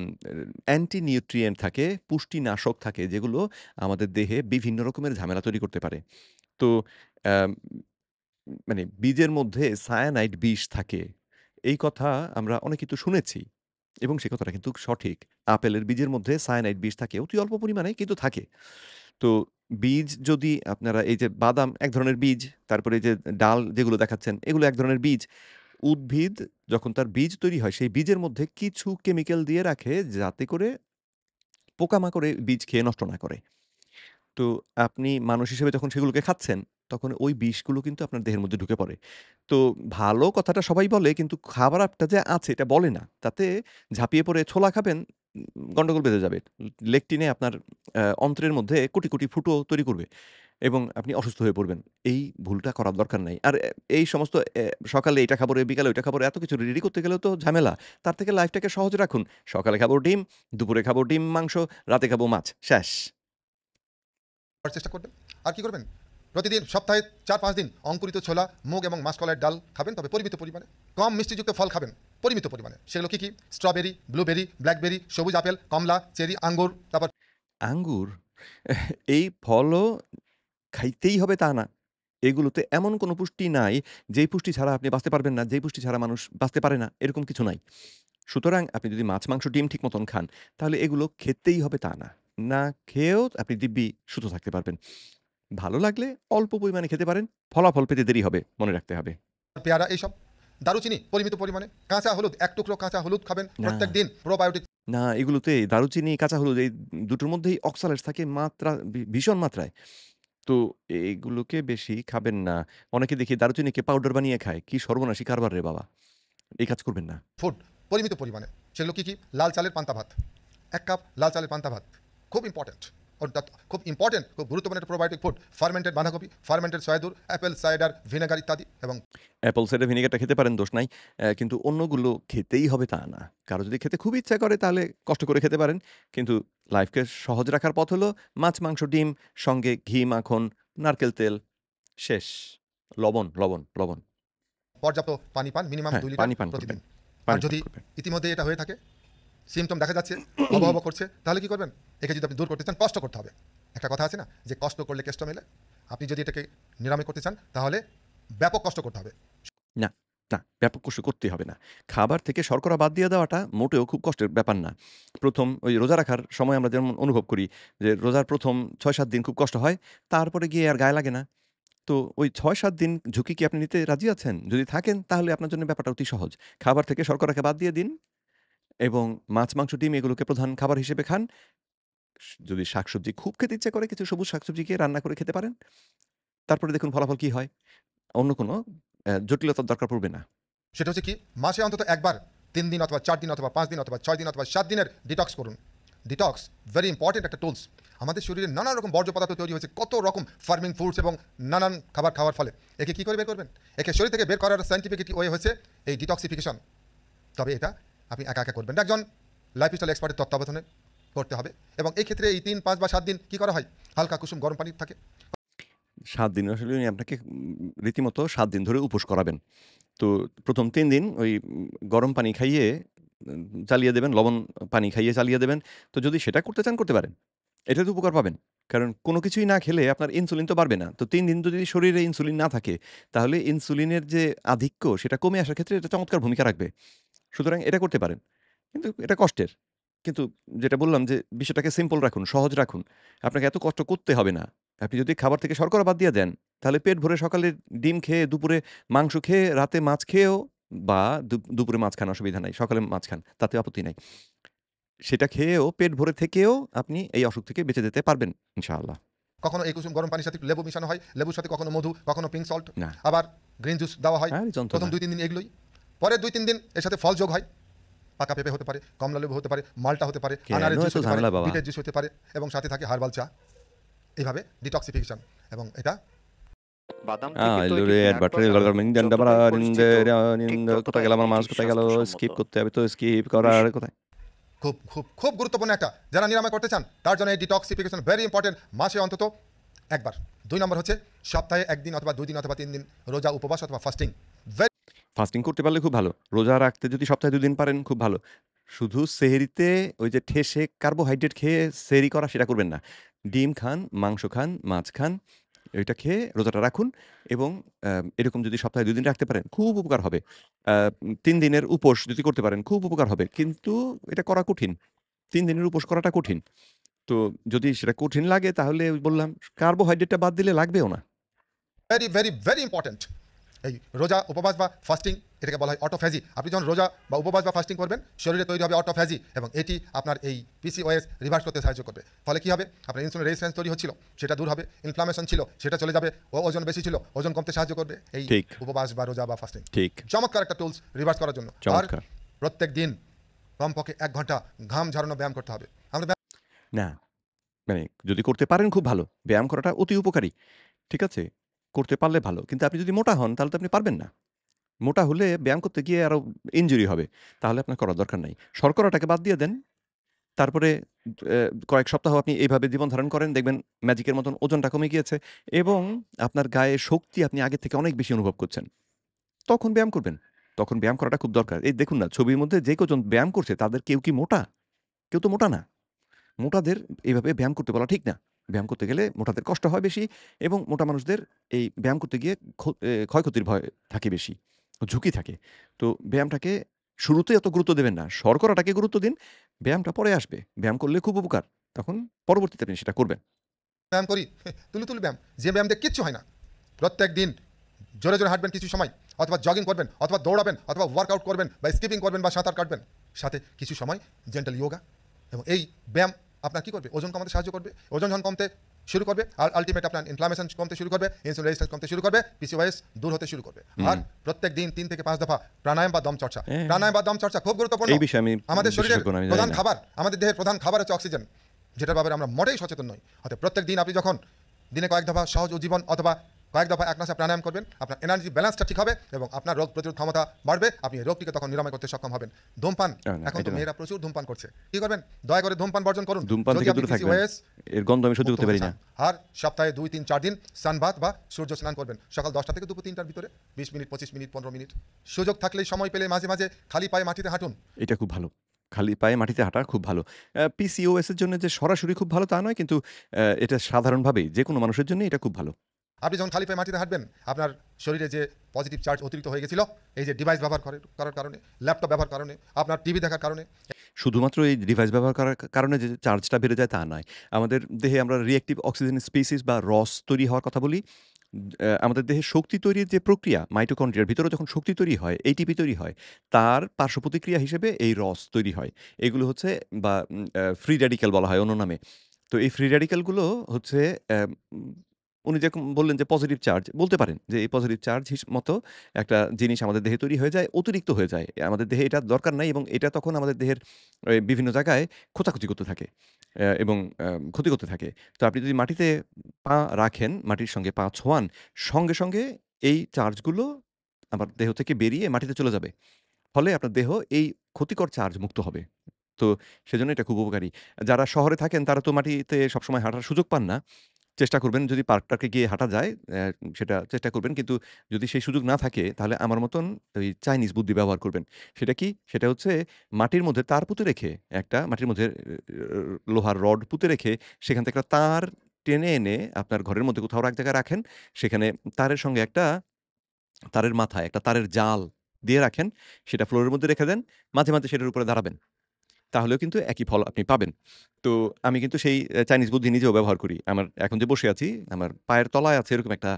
অ্যান্টি নিউট্রিয়েন্ট থাকে, পুষ্টিনাশক থাকে যেগুলো আমাদের দেহে বিভিন্ন রকমের ঝামেলা তৈরি করতে পারে। তো অ্যাম মানে বীজের মধ্যে সায়ানাইড বিষ থাকে। এই কথা আমরা অনেকেই তো শুনেছি এবং সে কথাটা কিন্তু সঠিক। আপেলের বীজের মধ্যে সায়ানাইড বিষ থাকে অতি অল্প পরিমাণে কিন্তু থাকে। তো বীজ যদি আপনারা এই যে বাদাম এক ধরনের বীজ, তারপরে এই যে ডাল যেগুলো দেখাচ্ছেন এগুলো এক ধরনের বীজ। উদ্ভিদ যখন তার বীজ তৈরি হয় সেই বীজের মধ্যে কিছু কেমিক্যাল দিয়ে রাখে যাতে করে পোকামাকড়ে বীজ খেয়ে নষ্ট না করে। তো আপনি মানুষ হিসেবে যখন সেগুলোকে খাচ্ছেন, তখন ওই বিষগুলো কিন্তু আপনার দেহের মধ্যে ঢুকে পড়ে। তো ভালো কথাটা সবাই বলে কিন্তু খারাপটা যে আছে এটা বলে না। তাতে ঝাঁপিয়ে পড়ে ছোলা খাবেন, গন্ডগোল বেঁধে যাবে। লেকটিনে আপনার অন্ত্রের মধ্যে কোটি, কোটি ফুটো তৈরি করবে এবং আপনি অসুস্থ হয়ে পড়বেন। এই ভুলটা করার দরকার নাই। আর এই সমস্ত সকালে এটা খাবো রে, বিকালে ওইটা খাবো রে, এত কিছু রেডি করতে গেলেও তো ঝামেলা। তার থেকে লাইফটাকে সহজ রাখুন। সকালে খাবো ডিম, দুপুরে খাবো ডিম, মাংস, রাতে খাবো মাছ। শেষ। চেষ্টা করবেন। আর কি করবেন? প্রতিদিন সপ্তাহে 4-5 দিন অঙ্কুরিত ছোলা, মুগ এবং মাসকলাইয়ের ডাল খাবেন, তবে পরিমিত পরিমাণে। কম মিষ্টিযুক্ত ফল খাবেন পরিমিত পরিমাণে। সেগুলো কি? স্ট্রবেরি, ব্লুবেরি, ব্ল্যাকবেরি, সবুজ আপেল, কমলা, চেরি, আঙ্গুর, তারপর আঙ্গুর এই ফলও খাইতেই হবে তা না। এগুলোতে এমন কোনো পুষ্টি নাই, যেই পুষ্টি ছাড়া আপনি বাঁচতে পারবেন না, যেই পুষ্টি ছাড়া মানুষ বাঁচতে পারে না, এরকম কিছু নাই। সুতরাং আপনি যদি মাছ, মাংস, ডিম ঠিক মতন খান, তাহলে এগুলো খেতেই হবে তা না। না খেয়েও আপনি দিব্যি সুস্থ থাকতে পারবেন। ভালো লাগলে অল্প পরিমাণে খেতে পারেন, ফলাফল পেতে দেরি হবে, মনে রাখতে হবে। পেয়ারা এইসব। দারুচিনি পরিমিত পরিমাণে। কাঁচা হলুদ ১ টুকরো কাঁচা হলুদ খাবেন না, প্রত্যেকদিন। প্রোবায়োটিক না এগুলোতে দারুচিনি, কাঁচা হলুদ এই দুটোর মধ্যেই অক্সালেটস থাকে মাত্রা ভীষণ মাত্রায়। তো এগুলোকে বেশি খাবেন না। অনেকে দেখি দারুচিনিকে পাউডার বানিয়ে খায়। কি সর্বনাশী কারবার রে বাবা! এই কাজ করবেন না। ফুড পরিমিত পরিমাণে। সেগুলো কি? লাল চালের পান্তা ভাত। ১ কাপ লাল চালের পান্তা ভাত। খুব ইম্পোর্টেন্ট। অর্থাৎ খুব ইম্পোর্টেন্ট, খুব গুরুত্বপূর্ণ একটা প্রোবায়োটিক ফুড। ফার্মেন্টেড বাঁধাকপি, ফার্মেন্টেড সয়াদুর, অ্যাপেল সাইডার ভিনেগার ইত্যাদি এবং অ্যাপল সাইডার ভিনেগারটা খেতে পারেন, দোষ নাই। কিন্তু অন্যগুলো খেতেই হবে তা না। কারো যদি খেতে খুব ইচ্ছা করে তাহলে কষ্ট করে খেতে পারেন। কিন্তু লাইফকে সহজ রাখার পথ হলো মাছ, মাংস, ডিম, সঙ্গে ঘি, মাখন, নারকেল তেল, শেষ। লবণ, লবণ, লবণ। পর্যাপ্ত পানি পান মিনিমাম হ্যাঁ, ২ লিটার পানি পান করবেন। প্রতিদিন। আর পানি যদি পান করবেন। ইতিমধ্যে এটা হয়ে থাকে, সিমটম দেখা যাচ্ছে, অবহব করছে, তাহলে কি করবেন? একে যদি আপনি দূর করতে চান, কষ্ট করতে হবে। একটা কথা আছে না যে কষ্ট করলে কেষ্ট মেলে। আপনি যদি এটাকে নিরাময় করতে চান তাহলে ব্যাপক কষ্ট করতে হবে। না, না, ব্যাপক কষ্ট করতেই হবে না। খাবার থেকে শর্করা বাদ দিয়ে দেওয়াটা মোটেও খুব কষ্টের ব্যাপার না। ১ম ওই রোজা রাখার সময় আমরা যেমন অনুভব করি যে রোজার ১ম ৬-৭ দিন খুব কষ্ট হয়। তারপরে গিয়ে আর গায়ে লাগে না। তো ওই ৬-৭ দিন ঝুঁকি কি আপনি নিতে রাজি আছেন? যদি থাকেন তাহলে আপনার জন্য ব্যাপারটা অতি সহজ। খাবার থেকে শর্করাকে বাদ দিয়ে দিন এবং মাছ, মাংস, ডিম এগুলোকে প্রধান খাবার হিসেবে খান। যদি শাকসবজি খুব খেতে ইচ্ছা করে কিছু সবুজ শাকসবজিকে রান্না করে খেতে পারেন। তারপরে দেখুন ফলাফল কি হয়। অন্য কোনো জটিলতার দরকার পড়বে না। সেটা হচ্ছে কি, মাসে অন্তত একবার ৩ দিন অথবা ৪ দিন অথবা ৫ দিন অথবা ৬ দিন অথবা ৭ দিনের ডিটক্স করুন। ডিটক্স ভেরি ইম্পর্টেন্ট একটা টুলস। আমাদের শরীরে নানা রকম বর্জ্য পদার্থ তৈরি হয়েছে, কত রকম ফার্মিং ফুডস এবং নানান খাবার খাওয়ার ফলে। একে কী করে বের করবেন? একে শরীর থেকে বের করার সায়েন্টিফিক ওয়ে হচ্ছে এই ডিটক্সিফিকেশন। তবে এটা আপনি একা একা করবেন না, একজন লাইফস্টাইল এক্সপার্টের তত্ত্বাবধানে করতে হবে। এবং এই ক্ষেত্রে এই ৩, ৫ বা ৭ দিন কী করা হয়? হালকা কুসুম গরম পানি থাকে। ৭ দিন আসলে উনি আপনাকে রীতিমতো ৭ দিন ধরে উপোস করাবেন। তো ১ম ৩ দিন ওই গরম পানি খাইয়ে চালিয়ে দেবেন, লবণ পানি খাইয়ে চালিয়ে দেবেন। তো যদি সেটা করতে চান করতে পারেন। এটাতে উপকার পাবেন। কারণ কোনো কিছুই না খেলে আপনার ইনসুলিন তো বাড়বে না। তো ৩ দিন যদি শরীরে ইনসুলিন না থাকে, তাহলে ইনসুলিনের যে আধিক্য সেটা কমে আসার ক্ষেত্রে এটা চমৎকার ভূমিকা রাখবে। সুতরাং এটা করতে পারেন। কিন্তু এটা কষ্টের। কিন্তু যেটা বললাম যে বিষয়টাকে সিম্পল রাখুন, সহজ রাখুন। আপনাকে এত কষ্ট করতে হবে না। আপনি যদি খাবার থেকে শর্করা বাদ দিয়ে দেন, তাহলে পেট ভরে সকালে ডিম খেয়ে, দুপুরে মাংস খেয়ে, রাতে মাছ খেয়েও বা দুপুরে মাছ খান অসুবিধা নাই। সকালে মাছ খান, তাতে আপত্তি নাই। সেটা খেয়েও পেট ভরে থেকেও আপনি এই অসুখ থেকে বেঁচে যেতে পারবেন ইনশাআল্লাহ। কখনো এই কুসুম গরম পানির সাথে একটু লেবু মিশানো হয়, লেবুর সাথে কখনো মধু, কখনো পিঙ্ক সল্ট, না। আবার গ্রিন জুস দেওয়া হয়। আরে যন্ত্রণা। প্রথম ২-৩ দিন এগুলোই। পরের ২-৩ দিন এর সাথে ফল যোগ হয়। পাকা পেঁপে হতে পারে, কমলা লেবু হতে পারে, মাল্টা হতে পারে, কেন আনারের জুস এত হতে পারে, ঝামেলা বাবা? বিটের জুস হতে পারে এবং সাথে থাকে হার্বাল চা। এইভাবে ডিটক্সিফিকেশন। এবং এটা বাদাম থেকে এলো তৈরি রে peanut অ্যাডভার্টারি butter যতটাই পরিচিত, ঠিক কোথায় ততটাই গেল আমার মাছ? এটি কোথায় গেল? স্বাস্থ্যসম্মত। স্কিপ করতে হবে তো স্কিপ করার কোথায়? খুব খুব খুব গুরুত্বপূর্ণ একটা, যারা নিরাময় করতে চান তার জন্য এই ডিটক্সিফিকেশন ভেরি ইম্পর্টেন্ট। মাসে অন্তত একবার। ২ নম্বর হচ্ছে সপ্তাহে ১ দিন অথবা ২ দিন অথবা ৩ দিন রোজা, উপবাস অথবা ফাস্টিং। ফাস্টিং করতে পারলে খুব ভালো। রোজা রাখতে যদি সপ্তাহে ২ দিন পারেন খুব ভালো। শুধু সেহরিতে ওই যে ঠেসে কার্বোহাইড্রেট খেয়ে সেহরি করা সেটা করবেন না। ডিম খান, মাংস খান, মাছ খান। এটা খেয়ে রোজাটা রাখুন এবং এরকম যদি সপ্তাহে ২ দিন রাখতে পারেন খুব উপকার হবে। ৩ দিনের উপোস যদি করতে পারেন খুব উপকার হবে। কিন্তু এটা করা কঠিন। ৩ দিনের উপোস করাটা কঠিন। তো যদি সেটা কঠিন লাগে তাহলে ওই বললাম কার্বোহাইড্রেটটা বাদ দিলে লাগবেও না। Very very very important. এই রোজা, উপবাস বা ফাস্টিং, এটাকে বলা হয় অটোফ্যাজি। আপনি যখন রোজা বা উপবাস বা ফাস্টিং করবেন, শরীরে তৈরি হবে অটোফ্যাজি এবং এটি আপনার এই পিসিওএস রিভার্স করতে সাহায্য করবে। ফলে কী হবে? আপনার ইনসুলিন রেজিস্ট্যান্স তৈরি হচ্ছিল, সেটা দূর হবে। ইনফ্লামেশন ছিল, সেটা চলে যাবে। ওজন বেশি ছিল, ওজন কমতে সাহায্য করবে এই ঠিক। উপবাস বা রোজা বা ফাস্টিং। ঠিক। চমৎকার একটা টুলস রিভার্স করার জন্য। আর চমৎকার। প্রত্যেক দিন কমপক্ষে ১ ঘন্টা ঘাম ঝরানো ব্যায়াম করতে হবে। আমরা না, মানে যদি করতে পারেন খুব ভালো। ব্যায়াম করাটা অতি উপকারী। ঠিক আছে? করতে পারলে ভালো। কিন্তু আপনি যদি মোটা হন তাহলে তো আপনি পারবেন না। মোটা হলে ব্যায়াম করতে গিয়ে আরো ইনজুরি হবে। তাহলে আপনার করার দরকার নাই। শর্করাটাকে বাদ দিয়ে দেন। তারপরে কয়েক সপ্তাহ আপনি এইভাবে জীবন ধারণ করেন, দেখবেন ম্যাজিকের মতন ওজনটা কমে গিয়েছে এবং আপনার গায়ে শক্তি আপনি আগের থেকে অনেক বেশি অনুভব করছেন। তখন ব্যায়াম করবেন। তখন ব্যায়াম করাটা খুব দরকার। এই দেখুন না ছবির মধ্যে যে কজন ব্যায়াম করছে তাদের কেউ কি মোটা? কেউ তো মোটা না। মোটাদের এভাবে ব্যায়াম করতে বলা ঠিক না। ব্যায়াম করতে গেলে মোটাদের কষ্ট হয় বেশি এবং মোটা মানুষদের এই ব্যায়াম করতে গিয়ে ক্ষয়ক্ষতির ভয় থাকে বেশি। ঝুঁকি থাকে। তো ব্যায়ামটাকে শুরুতে অত গুরুত্ব দেবেন না। শর্করাটাকে গুরুত্ব দিন। ব্যায়ামটা পরে আসবে। ব্যায়াম করলে খুব উপকার। তখন পরবর্তীতে আপনি সেটা করবেন। ব্যায়াম করি, তুলি ব্যায়াম, যে ব্যায়াম দিয়ে কিচ্ছু হয় না। প্রত্যেক দিন জোরে জোরে হাঁটবেন কিছু সময়, অথবা জগিং করবেন, অথবা দৌড়াবেন, অথবা ওয়ার্কআউট করবেন, বা স্কিপিং করবেন, বা সাঁতার কাটবেন। সাথে কিছু সময় জেন্টাল ইয়োগা। এবং এই ব্যায়াম আপনার কী করবে? ওজন কমাতে সাহায্য করবে। ওজন যখন কমতে শুরু করবে, আর আলটিমেট আপনার ইনফ্লামেশন কমতে শুরু করবে, ইনসুলিন রেজিস্ট্যান্স কমতে শুরু করবে, পিসিওএস দূর হতে শুরু করবে। আর প্রত্যেক দিন ৩ থেকে ৫ দফা প্রাণায়াম বা দম চর্চা। হ্যাঁ। প্রাণায়াম বা দম চর্চা খুব গুরুত্বপূর্ণ। এই বিষয়ে আমি আমাদের শরীরের বিশেষজ্ঞ না, আমি জানি প্রধান না। খাবার, আমাদের দেহের প্রধান খাবার হচ্ছে অক্সিজেন, যেটার ব্যাপারে আমরা মোটেই সচেতন নই। অর্থাৎ প্রত্যেক দিন আপনি যখন দিনে কয়েক দফা সহজ উজ্জীবন অথবা কয়েক দফা এক মাসে প্রাণায়াম করবেন, আপনার এনার্জি ব্যালেন্সটা ঠিক হবে এবং আপনার রোগ প্রতিরোধ ক্ষমতা বাড়বে, আপনি এই রোগটিকে তখন নিরাময় করতে সক্ষম হবেন। ধূমপান, না, এখন তো এটা না। মেয়েরা প্রচুর ধূমপান করছে, কি করবেন? দয়া করে ধূমপান বর্জন করুন। ধূমপান যদি থেকে আপনি দূরে থাকবেন। পিসিওএস এর গন্ধ আমি সহ্য মুক্ত করতে হতে পারি না। চান, আর সপ্তাহে 2, 3, 4 দিন সানবাথ বা সূর্য স্নান করবেন, সকাল 10টা থেকে দুপুর 3টার ভিতরে 20 মিনিট, 25 মিনিট, 15 মিনিট। সুযোগ থাকলেই সময় পেলে মাঝে মাঝে খালি পায়ে মাটিতে হাঁটুন। এটা খুব ভালো। খালি পায়ে মাটিতে হাঁটা খুব ভালো। পিসিওএস এর জন্য যে সরাসরি খুব ভালো তা নয়, কিন্তু এটা সাধারণভাবেই যেকোনো মানুষের জন্যই এটা খুব ভালো। আপনি যখন খালি পায়ে মাটিতে হাঁটবেন, আপনার শরীরে যে পজিটিভ চার্জ অতিরিক্ত হয়ে গেছিল, এই যে ডিভাইস ব্যবহার করার কারণে, ল্যাপটপ ব্যবহার কারণে, আপনার টিভি দেখার কারণে, শুধুমাত্র এই ডিভাইস ব্যবহার করার কারণে যে চার্জটা বেড়ে যায় তা নয়। আমাদের দেহে আমরা রিঅ্যাক্টিভ অক্সিজেন স্পিসিস বা রস তৈরি হওয়ার কথা বলি। আমাদের দেহে শক্তি তৈরির যে প্রক্রিয়া, মাইটোকন্ড্রিয়ার ভিতরে যখন শক্তি তৈরি হয়, এটিপি তৈরি হয়, তার পার্শ্ব প্রতিক্রিয়া হিসেবে এই রস তৈরি হয়। এগুলো হচ্ছে বা ফ্রি র্যাডিক্যাল বলা হয় অন্য নামে। তো এই ফ্রি র্যাডিক্যাল গুলো হচ্ছে উম উনি যেরকম বললেন যে পজিটিভ চার্জ, বলতে পারেন যে এই পজিটিভ চার্জ মতো একটা জিনিস আমাদের দেহে তৈরি হয়ে যায়, অতিরিক্ত হয়ে যায়। আমাদের দেহে এটার দরকার নাই এবং এটা তখন আমাদের দেহের বিভিন্ন জায়গায় খোঁচাখুচি করতে থাকে এবং ক্ষতি করতে থাকে। তো আপনি যদি মাটিতে পা রাখেন, মাটির সঙ্গে পা ছোঁয়ান, সঙ্গে, সঙ্গে এই চার্জগুলো আমার দেহ থেকে বেরিয়ে মাটিতে চলে যাবে। ফলে আপনার দেহ এই ক্ষতিকর চার্জ মুক্ত হবে। তো সেজন্য এটা খুব উপকারী। যারা শহরে থাকেন তারা তো মাটিতে সবসময় হাঁটার সুযোগ পান না। চেষ্টা করবেন যদি পার্ক-টার্কে গিয়ে হাঁটা যায়, সেটা চেষ্টা করবেন। কিন্তু যদি সেই সুযোগ না থাকে তাহলে আমার মতন ওই চাইনিজ বুদ্ধি ব্যবহার করবেন। সেটা কি? সেটা হচ্ছে মাটির মধ্যে তার পুঁতে রেখে, একটা মাটির মধ্যে লোহার রড পুঁতে রেখে সেখান থেকে একটা তার টেনে এনে আপনার ঘরের মধ্যে কোথাও এক জায়গায় রাখেন। সেখানে তারের সঙ্গে একটা তারের মাথায় একটা তারের জাল দিয়ে রাখেন। সেটা ফ্লোরের মধ্যে রেখে দেন। মাঝে, মাঝে সেটার উপরে দাঁড়াবেন। তাহলেও কিন্তু একই ফল আপনি পাবেন। তো আমি কিন্তু সেই চাইনিজ বুদ্ধি নিজেও ব্যবহার করি। আমার এখন যে বসে আছি, আমার পায়ের তলায় আছে এরকম একটা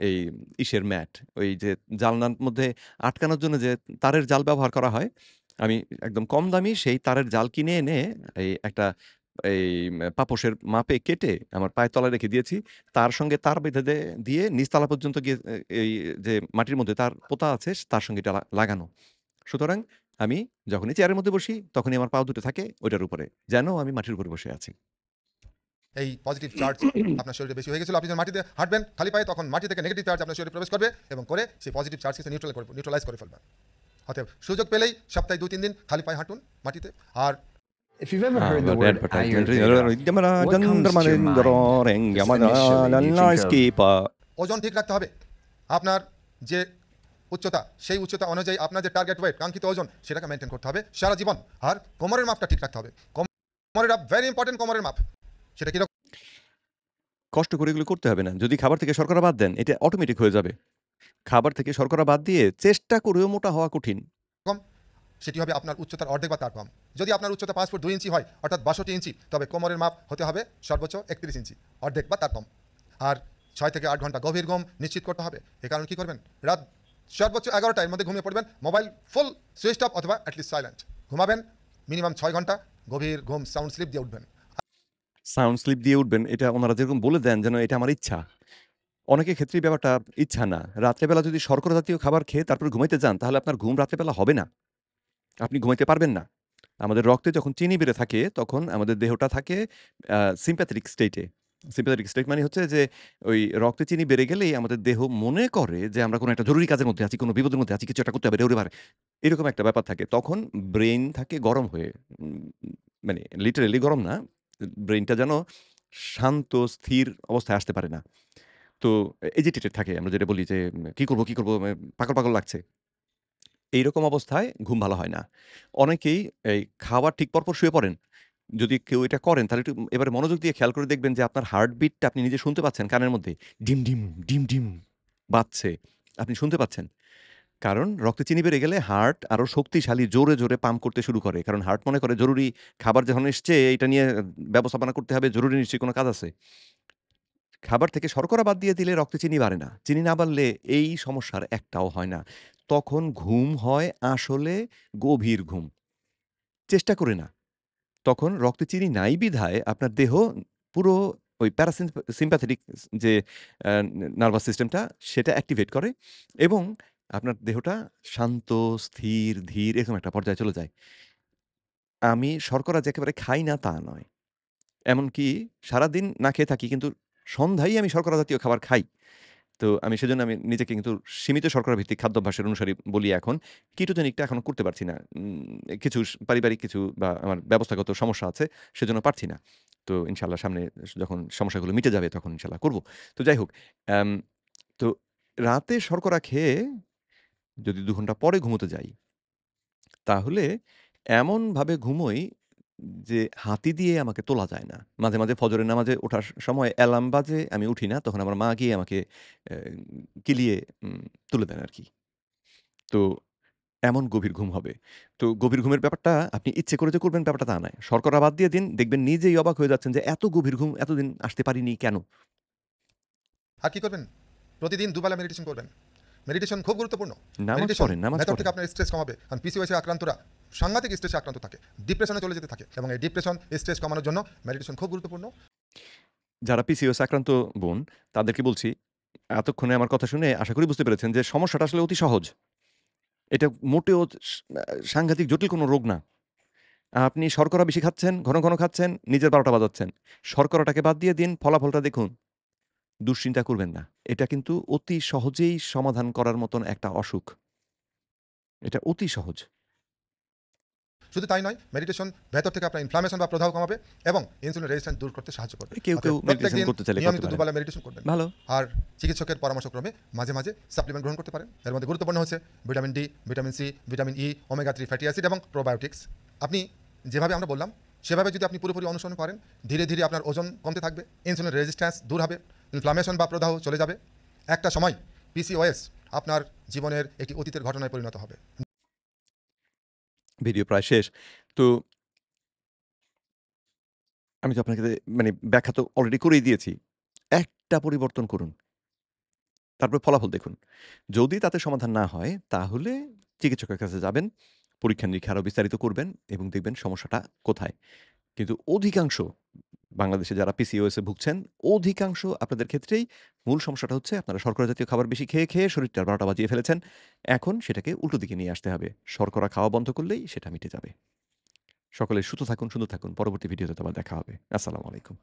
এই ইসের ম্যাট। ওই যে জানলার মধ্যে আটকানোর জন্য যে তারের জাল ব্যবহার করা হয়, আমি একদম কম দামি সেই তারের জাল কিনে এনে এই একটা এই পাপোশের মাপে কেটে আমার পায়ের তলায় রেখে দিয়েছি। তার সঙ্গে তার বেঁধে দিয়ে নিচতলা পর্যন্ত গিয়ে এই যে মাটির মধ্যে তার পোঁতা আছে তার সঙ্গে এটা লাগানো। সুতরাং আমি যখনই চেয়ারের মধ্যে বসি, তখনই আমার পা দুটো থাকে ওইটার উপরে। যেন আমি মাটির উপরে বসে আছি। এই পজিটিভ চার্জ আপনার শরীরে বেশি হয়ে গেছিল, আপনি যখন মাটিতে হাঁটবেন খালি পায়ে, তখন মাটি থেকে নেগেটিভ চার্জ আপনার শরীরে প্রবেশ করবে এবং করে সেই পজিটিভ চার্জকে নিউট্রালাইজ করে ফেলবে। অতএব সুযোগ পেলেই সপ্তাহে 2-3 দিন খালি পায়ে হাঁটুন মাটিতে। আর If you've ever heard the But word advertisement Ayurveda, what comes to your mind? Just initially, do you think of ওজন ঠিক রাখতে হবে। আপনার যে উচ্চতা, সেই উচ্চতা অনুযায়ী আপনার যে টার্গেট ওয়েট, কাঙ্ক্ষিত ওজন, সেটাকে মেনটেন করতে হবে সারা জীবন। আর কোমরের মাপটা ঠিক রাখতে হবে। কোমরের মাপ ভেরি ইম্পর্টেন্ট, কোমরের মাপ। সেটা কিরকম? কষ্ট করে এগুলো করতে হবে না। যদি খাবার থেকে শর্করা বাদ দেন, এটা অটোমেটিক হয়ে যাবে। খাবার থেকে শর্করা বাদ দিয়ে চেষ্টা করেও মোটা হওয়া কঠিন। সেটি হবে আপনার উচ্চতার অর্ধেক বা তার কম। যদি আপনার উচ্চতা 5 ফুট 2 ইঞ্চি হয়, অর্থাৎ 62 ইঞ্চি, তবে কোমরের মাপ হতে হবে সর্বোচ্চ 31 ইঞ্চি, অর্ধেক বা তার কম। আর 6 থেকে 8 ঘন্টা গভীর ঘুম নিশ্চিত করতে হবে। এই কারণে কী করবেন? রাত সর্বোচ্চ 11টার মধ্যে ঘুমিয়ে পড়বেন, মোবাইল ফুল সুইচ অফ অথবা অ্যাটলিস্ট সাইলেন্ট। ঘুমাবেন মিনিমাম 6 ঘন্টা, গভীর ঘুম, সাউন্ড স্লিপ দিয়ে উঠবেন। সাউন্ড স্লিপ দিয়ে উঠবেন, এটা ওনারা যেরকম বলে দেন যেন এটা আমার ইচ্ছা। অনেকের ক্ষেত্রেই ব্যাপারটা ইচ্ছা না। রাত্রেবেলা যদি শর্করা জাতীয় খাবার খেয়ে তারপরে ঘুমাইতে যান, তাহলে আপনার ঘুম রাত্রেবেলা হবে না। আপনি ঘুমাইতে পারবেন না। আমাদের রক্তে যখন চিনি বেড়ে থাকে, তখন আমাদের দেহটা থাকে sympathetic state এ। sympathetic state মানে হচ্ছে যে, ওই রক্তে চিনি বেড়ে গেলেই আমাদের দেহ মনে করে যে আমরা কোনো একটা জরুরি কাজের মধ্যে আছি, কোনো বিপদের মধ্যে আছি, কিছু একটা করতে হবে, রে ওরে বাড়ে। এরকম একটা ব্যাপার থাকে। তখন ব্রেইন থাকে গরম হয়ে। উম মানে লিটারেলি গরম না। ব্রেইনটা যেন শান্ত, স্থির অবস্থায় আসতে পারে না। তো এজিটেটেড থাকে। আমরা যেটা বলি যে, "কি করব, কি করব? পাগল, পাগল লাগছে।" এইরকম অবস্থায় ঘুম ভালো হয় না। অনেকেই এই খাওয়ার ঠিক পরপর শুয়ে পড়েন। যদি কেউ এটা করেন তাহলে একটু এবারে মনোযোগ দিয়ে খেয়াল করে দেখবেন যে আপনার হার্টবিটটা আপনি নিজে শুনতে পাচ্ছেন কানের মধ্যে। ডিম, ডিম, ডিম, ডিম বাজছে। আপনি শুনতে পাচ্ছেন। কারণ রক্তে চিনি বেড়ে গেলে হার্ট আরো শক্তিশালী জোরে, জোরে পাম্প করতে শুরু করে। কারণ হার্ট মনে করে জরুরি খাবার যখন এসছে এইটা নিয়ে ব্যবস্থাপনা করতে হবে, জরুরি নিশ্চয়ই কোনো কাজ আছে। খাবার থেকে শর্করা বাদ দিয়ে দিলে রক্তে চিনি বাড়ে না। চিনি না বাড়লে এই সমস্যার একটাও হয় না। তখন ঘুম হয় আসলে গভীর ঘুম। চেষ্টা করে না। তখন রক্তে চিনি নাই বিধায় আপনার দেহ পুরো ওই সিম্প্যাথেটিক যে আ নার্ভাস সিস্টেমটা সেটা অ্যাক্টিভেট করে এবং আপনার দেহটা শান্ত, স্থির, ধীর এরকম একটা পর্যায়ে চলে যায়। আমি শর্করা যে একেবারে খাই না তা নয়। এমনকি সারাদিন না খেয়ে থাকি কিন্তু সন্ধ্যায় আমি শর্করা জাতীয় খাবার খাই। তো সেজন্য আমি নিজেকে কিন্তু সীমিত শর্করা ভিত্তিক খাদ্যাভ্যাসের অনুসারী বলি এখন। কিটোজেনিকটা এখনো করতে পারছি না। কিছু পারিবারিক কিছু বা আমার ব্যবস্থাগত সমস্যা আছে, সেজন্য পারছি না। তো ইনশাআল্লাহ সামনে যখন সমস্যাগুলো মিটে যাবে তখন ইনশাআল্লাহ করব। তো যাই হোক, অ্যাম তো রাতে শর্করা খেয়ে যদি ২ ঘন্টা পরে ঘুমোতে যাই, তাহলে এমনভাবে ঘুমোই যে হাতি দিয়ে আমাকে তোলা যায় না। মাঝে, মাঝে ফজরের নামাজে ওঠার সময় অ্যালার্ম বাজে, আমি উঠি না। তখন আমার মা গিয়ে আমাকে অ্যা কিলিয়ে তুলে দেন আরকি। তো এমন গভীর ঘুম হবে। তো গভীর ঘুমের ব্যাপারটা আপনি ইচ্ছে করে যে করবেন ব্যাপারটা তা নয়। শর্করা বাদ দিয়ে দিন, দেখবেন নিজেই অবাক হয়ে যাচ্ছেন যে এত গভীর ঘুম এতদিন আসতে পারিনি কেন? আর কি করবেন? প্রতিদিন দুবেলা মেডিটেশন করবেন। মেডিটেশন খুব গুরুত্বপূর্ণ। নামাজ মেডিটেশন পড়েন, নামাজ ভেতর পড়েন। থেকে আপনার স্ট্রেস কমাবে। কারণ পিসিওএস এর আক্রান্তরা সাংঘাতিক স্ট্রেসে আক্রান্ত থাকে। ডিপ্রেশনে চলে যেতে থাকে এবং এই ডিপ্রেশন, স্ট্রেস কমানোর জন্য মেডিটেশন খুব গুরুত্বপূর্ণ। যারা পিসিওএস আক্রান্ত বোন, তাদেরকে বলছি, এতক্ষণে আমার কথা শুনে আশা করি বুঝতে পেরেছেন যে সমস্যাটা আসলে অতি সহজ। এটা মোটেও সাংঘাতিক জটিল কোনো রোগ না। আপনি শর্করা বেশি খাচ্ছেন, ঘন, ঘন খাচ্ছেন, নিজের ১২টা বাজাচ্ছেন। শর্করাটাকে বাদ দিয়ে দিন, ফলাফলটা দেখুন। দুশ্চিন্তা করবেন না। এটা কিন্তু অতি সহজেই সমাধান করার মতন একটা অসুখ। এটা অতি সহজ। শুধু তাই নয়, মেডিটেশন ভেতর থেকে আপনার ইনফ্লামেশন বা প্রদাহ কমাবে এবং ইনসুলিন রেজিস্ট্যান্স দূর করতে সাহায্য করবে। কেউ, অতএব কেউ মেডিটেশন প্রত্যেকদিন করতে চাইলে করতে নিয়মিত পারেন। দুবেলা মেডিটেশন করবেন। ভালো। আর চিকিৎসকের পরামর্শক্রমে মাঝে, মাঝে সাপ্লিমেন্ট গ্রহণ করতে পারেন। এর মধ্যে গুরুত্বপূর্ণ হচ্ছে vitamin D, vitamin C, vitamin E, omega 3 fatty acid এবং প্রোবায়োটিক্স। আপনি যেভাবে আমরা বললাম, সেভাবে যদি আপনি পুরোপুরি অনুসরণ করেন, ধীরে, ধীরে আপনার ওজন কমতে থাকবে, ইনসুলিন রেজিস্ট্যান্স দূর হবে, ইনফ্লামেশন বা প্রদাহ চলে যাবে। একটা সময় পিসিওএস আপনার জীবনের একটি অতীতের ঘটনায় পরিণত হবে। ভিডিও প্রায় শেষ। তো আমি তো আপনাকে ব্যাখ্যা তো অলরেডি করেই দিয়েছি। একটা পরিবর্তন করুন। তারপরে ফলাফল দেখুন। যদি তাতে সমাধান না হয়, তাহলে চিকিৎসকের কাছে যাবেন। পরীক্ষা-নিরীক্ষা আরো বিস্তারিত করবেন এবং দেখবেন সমস্যাটা কোথায়। কিন্তু অধিকাংশ বাংলাদেশে যারা পিসিওএস এ ভুগছেন, অধিকাংশ আপনাদের ক্ষেত্রেই মূল সমস্যাটা হচ্ছে আপনারা শর্করা জাতীয় খাবার বেশি খেয়ে, খেয়ে শরীরটার ১২টা বাজিয়ে ফেলেছেন। এখন সেটাকে উল্টো দিকে নিয়ে আসতে হবে। শর্করা খাওয়া বন্ধ করলেই সেটা মিটে যাবে। সকলে সুস্থ থাকুন, সুন্দর থাকুন। পরবর্তী ভিডিওতে আবার দেখা হবে। আসসালামু আলাইকুম।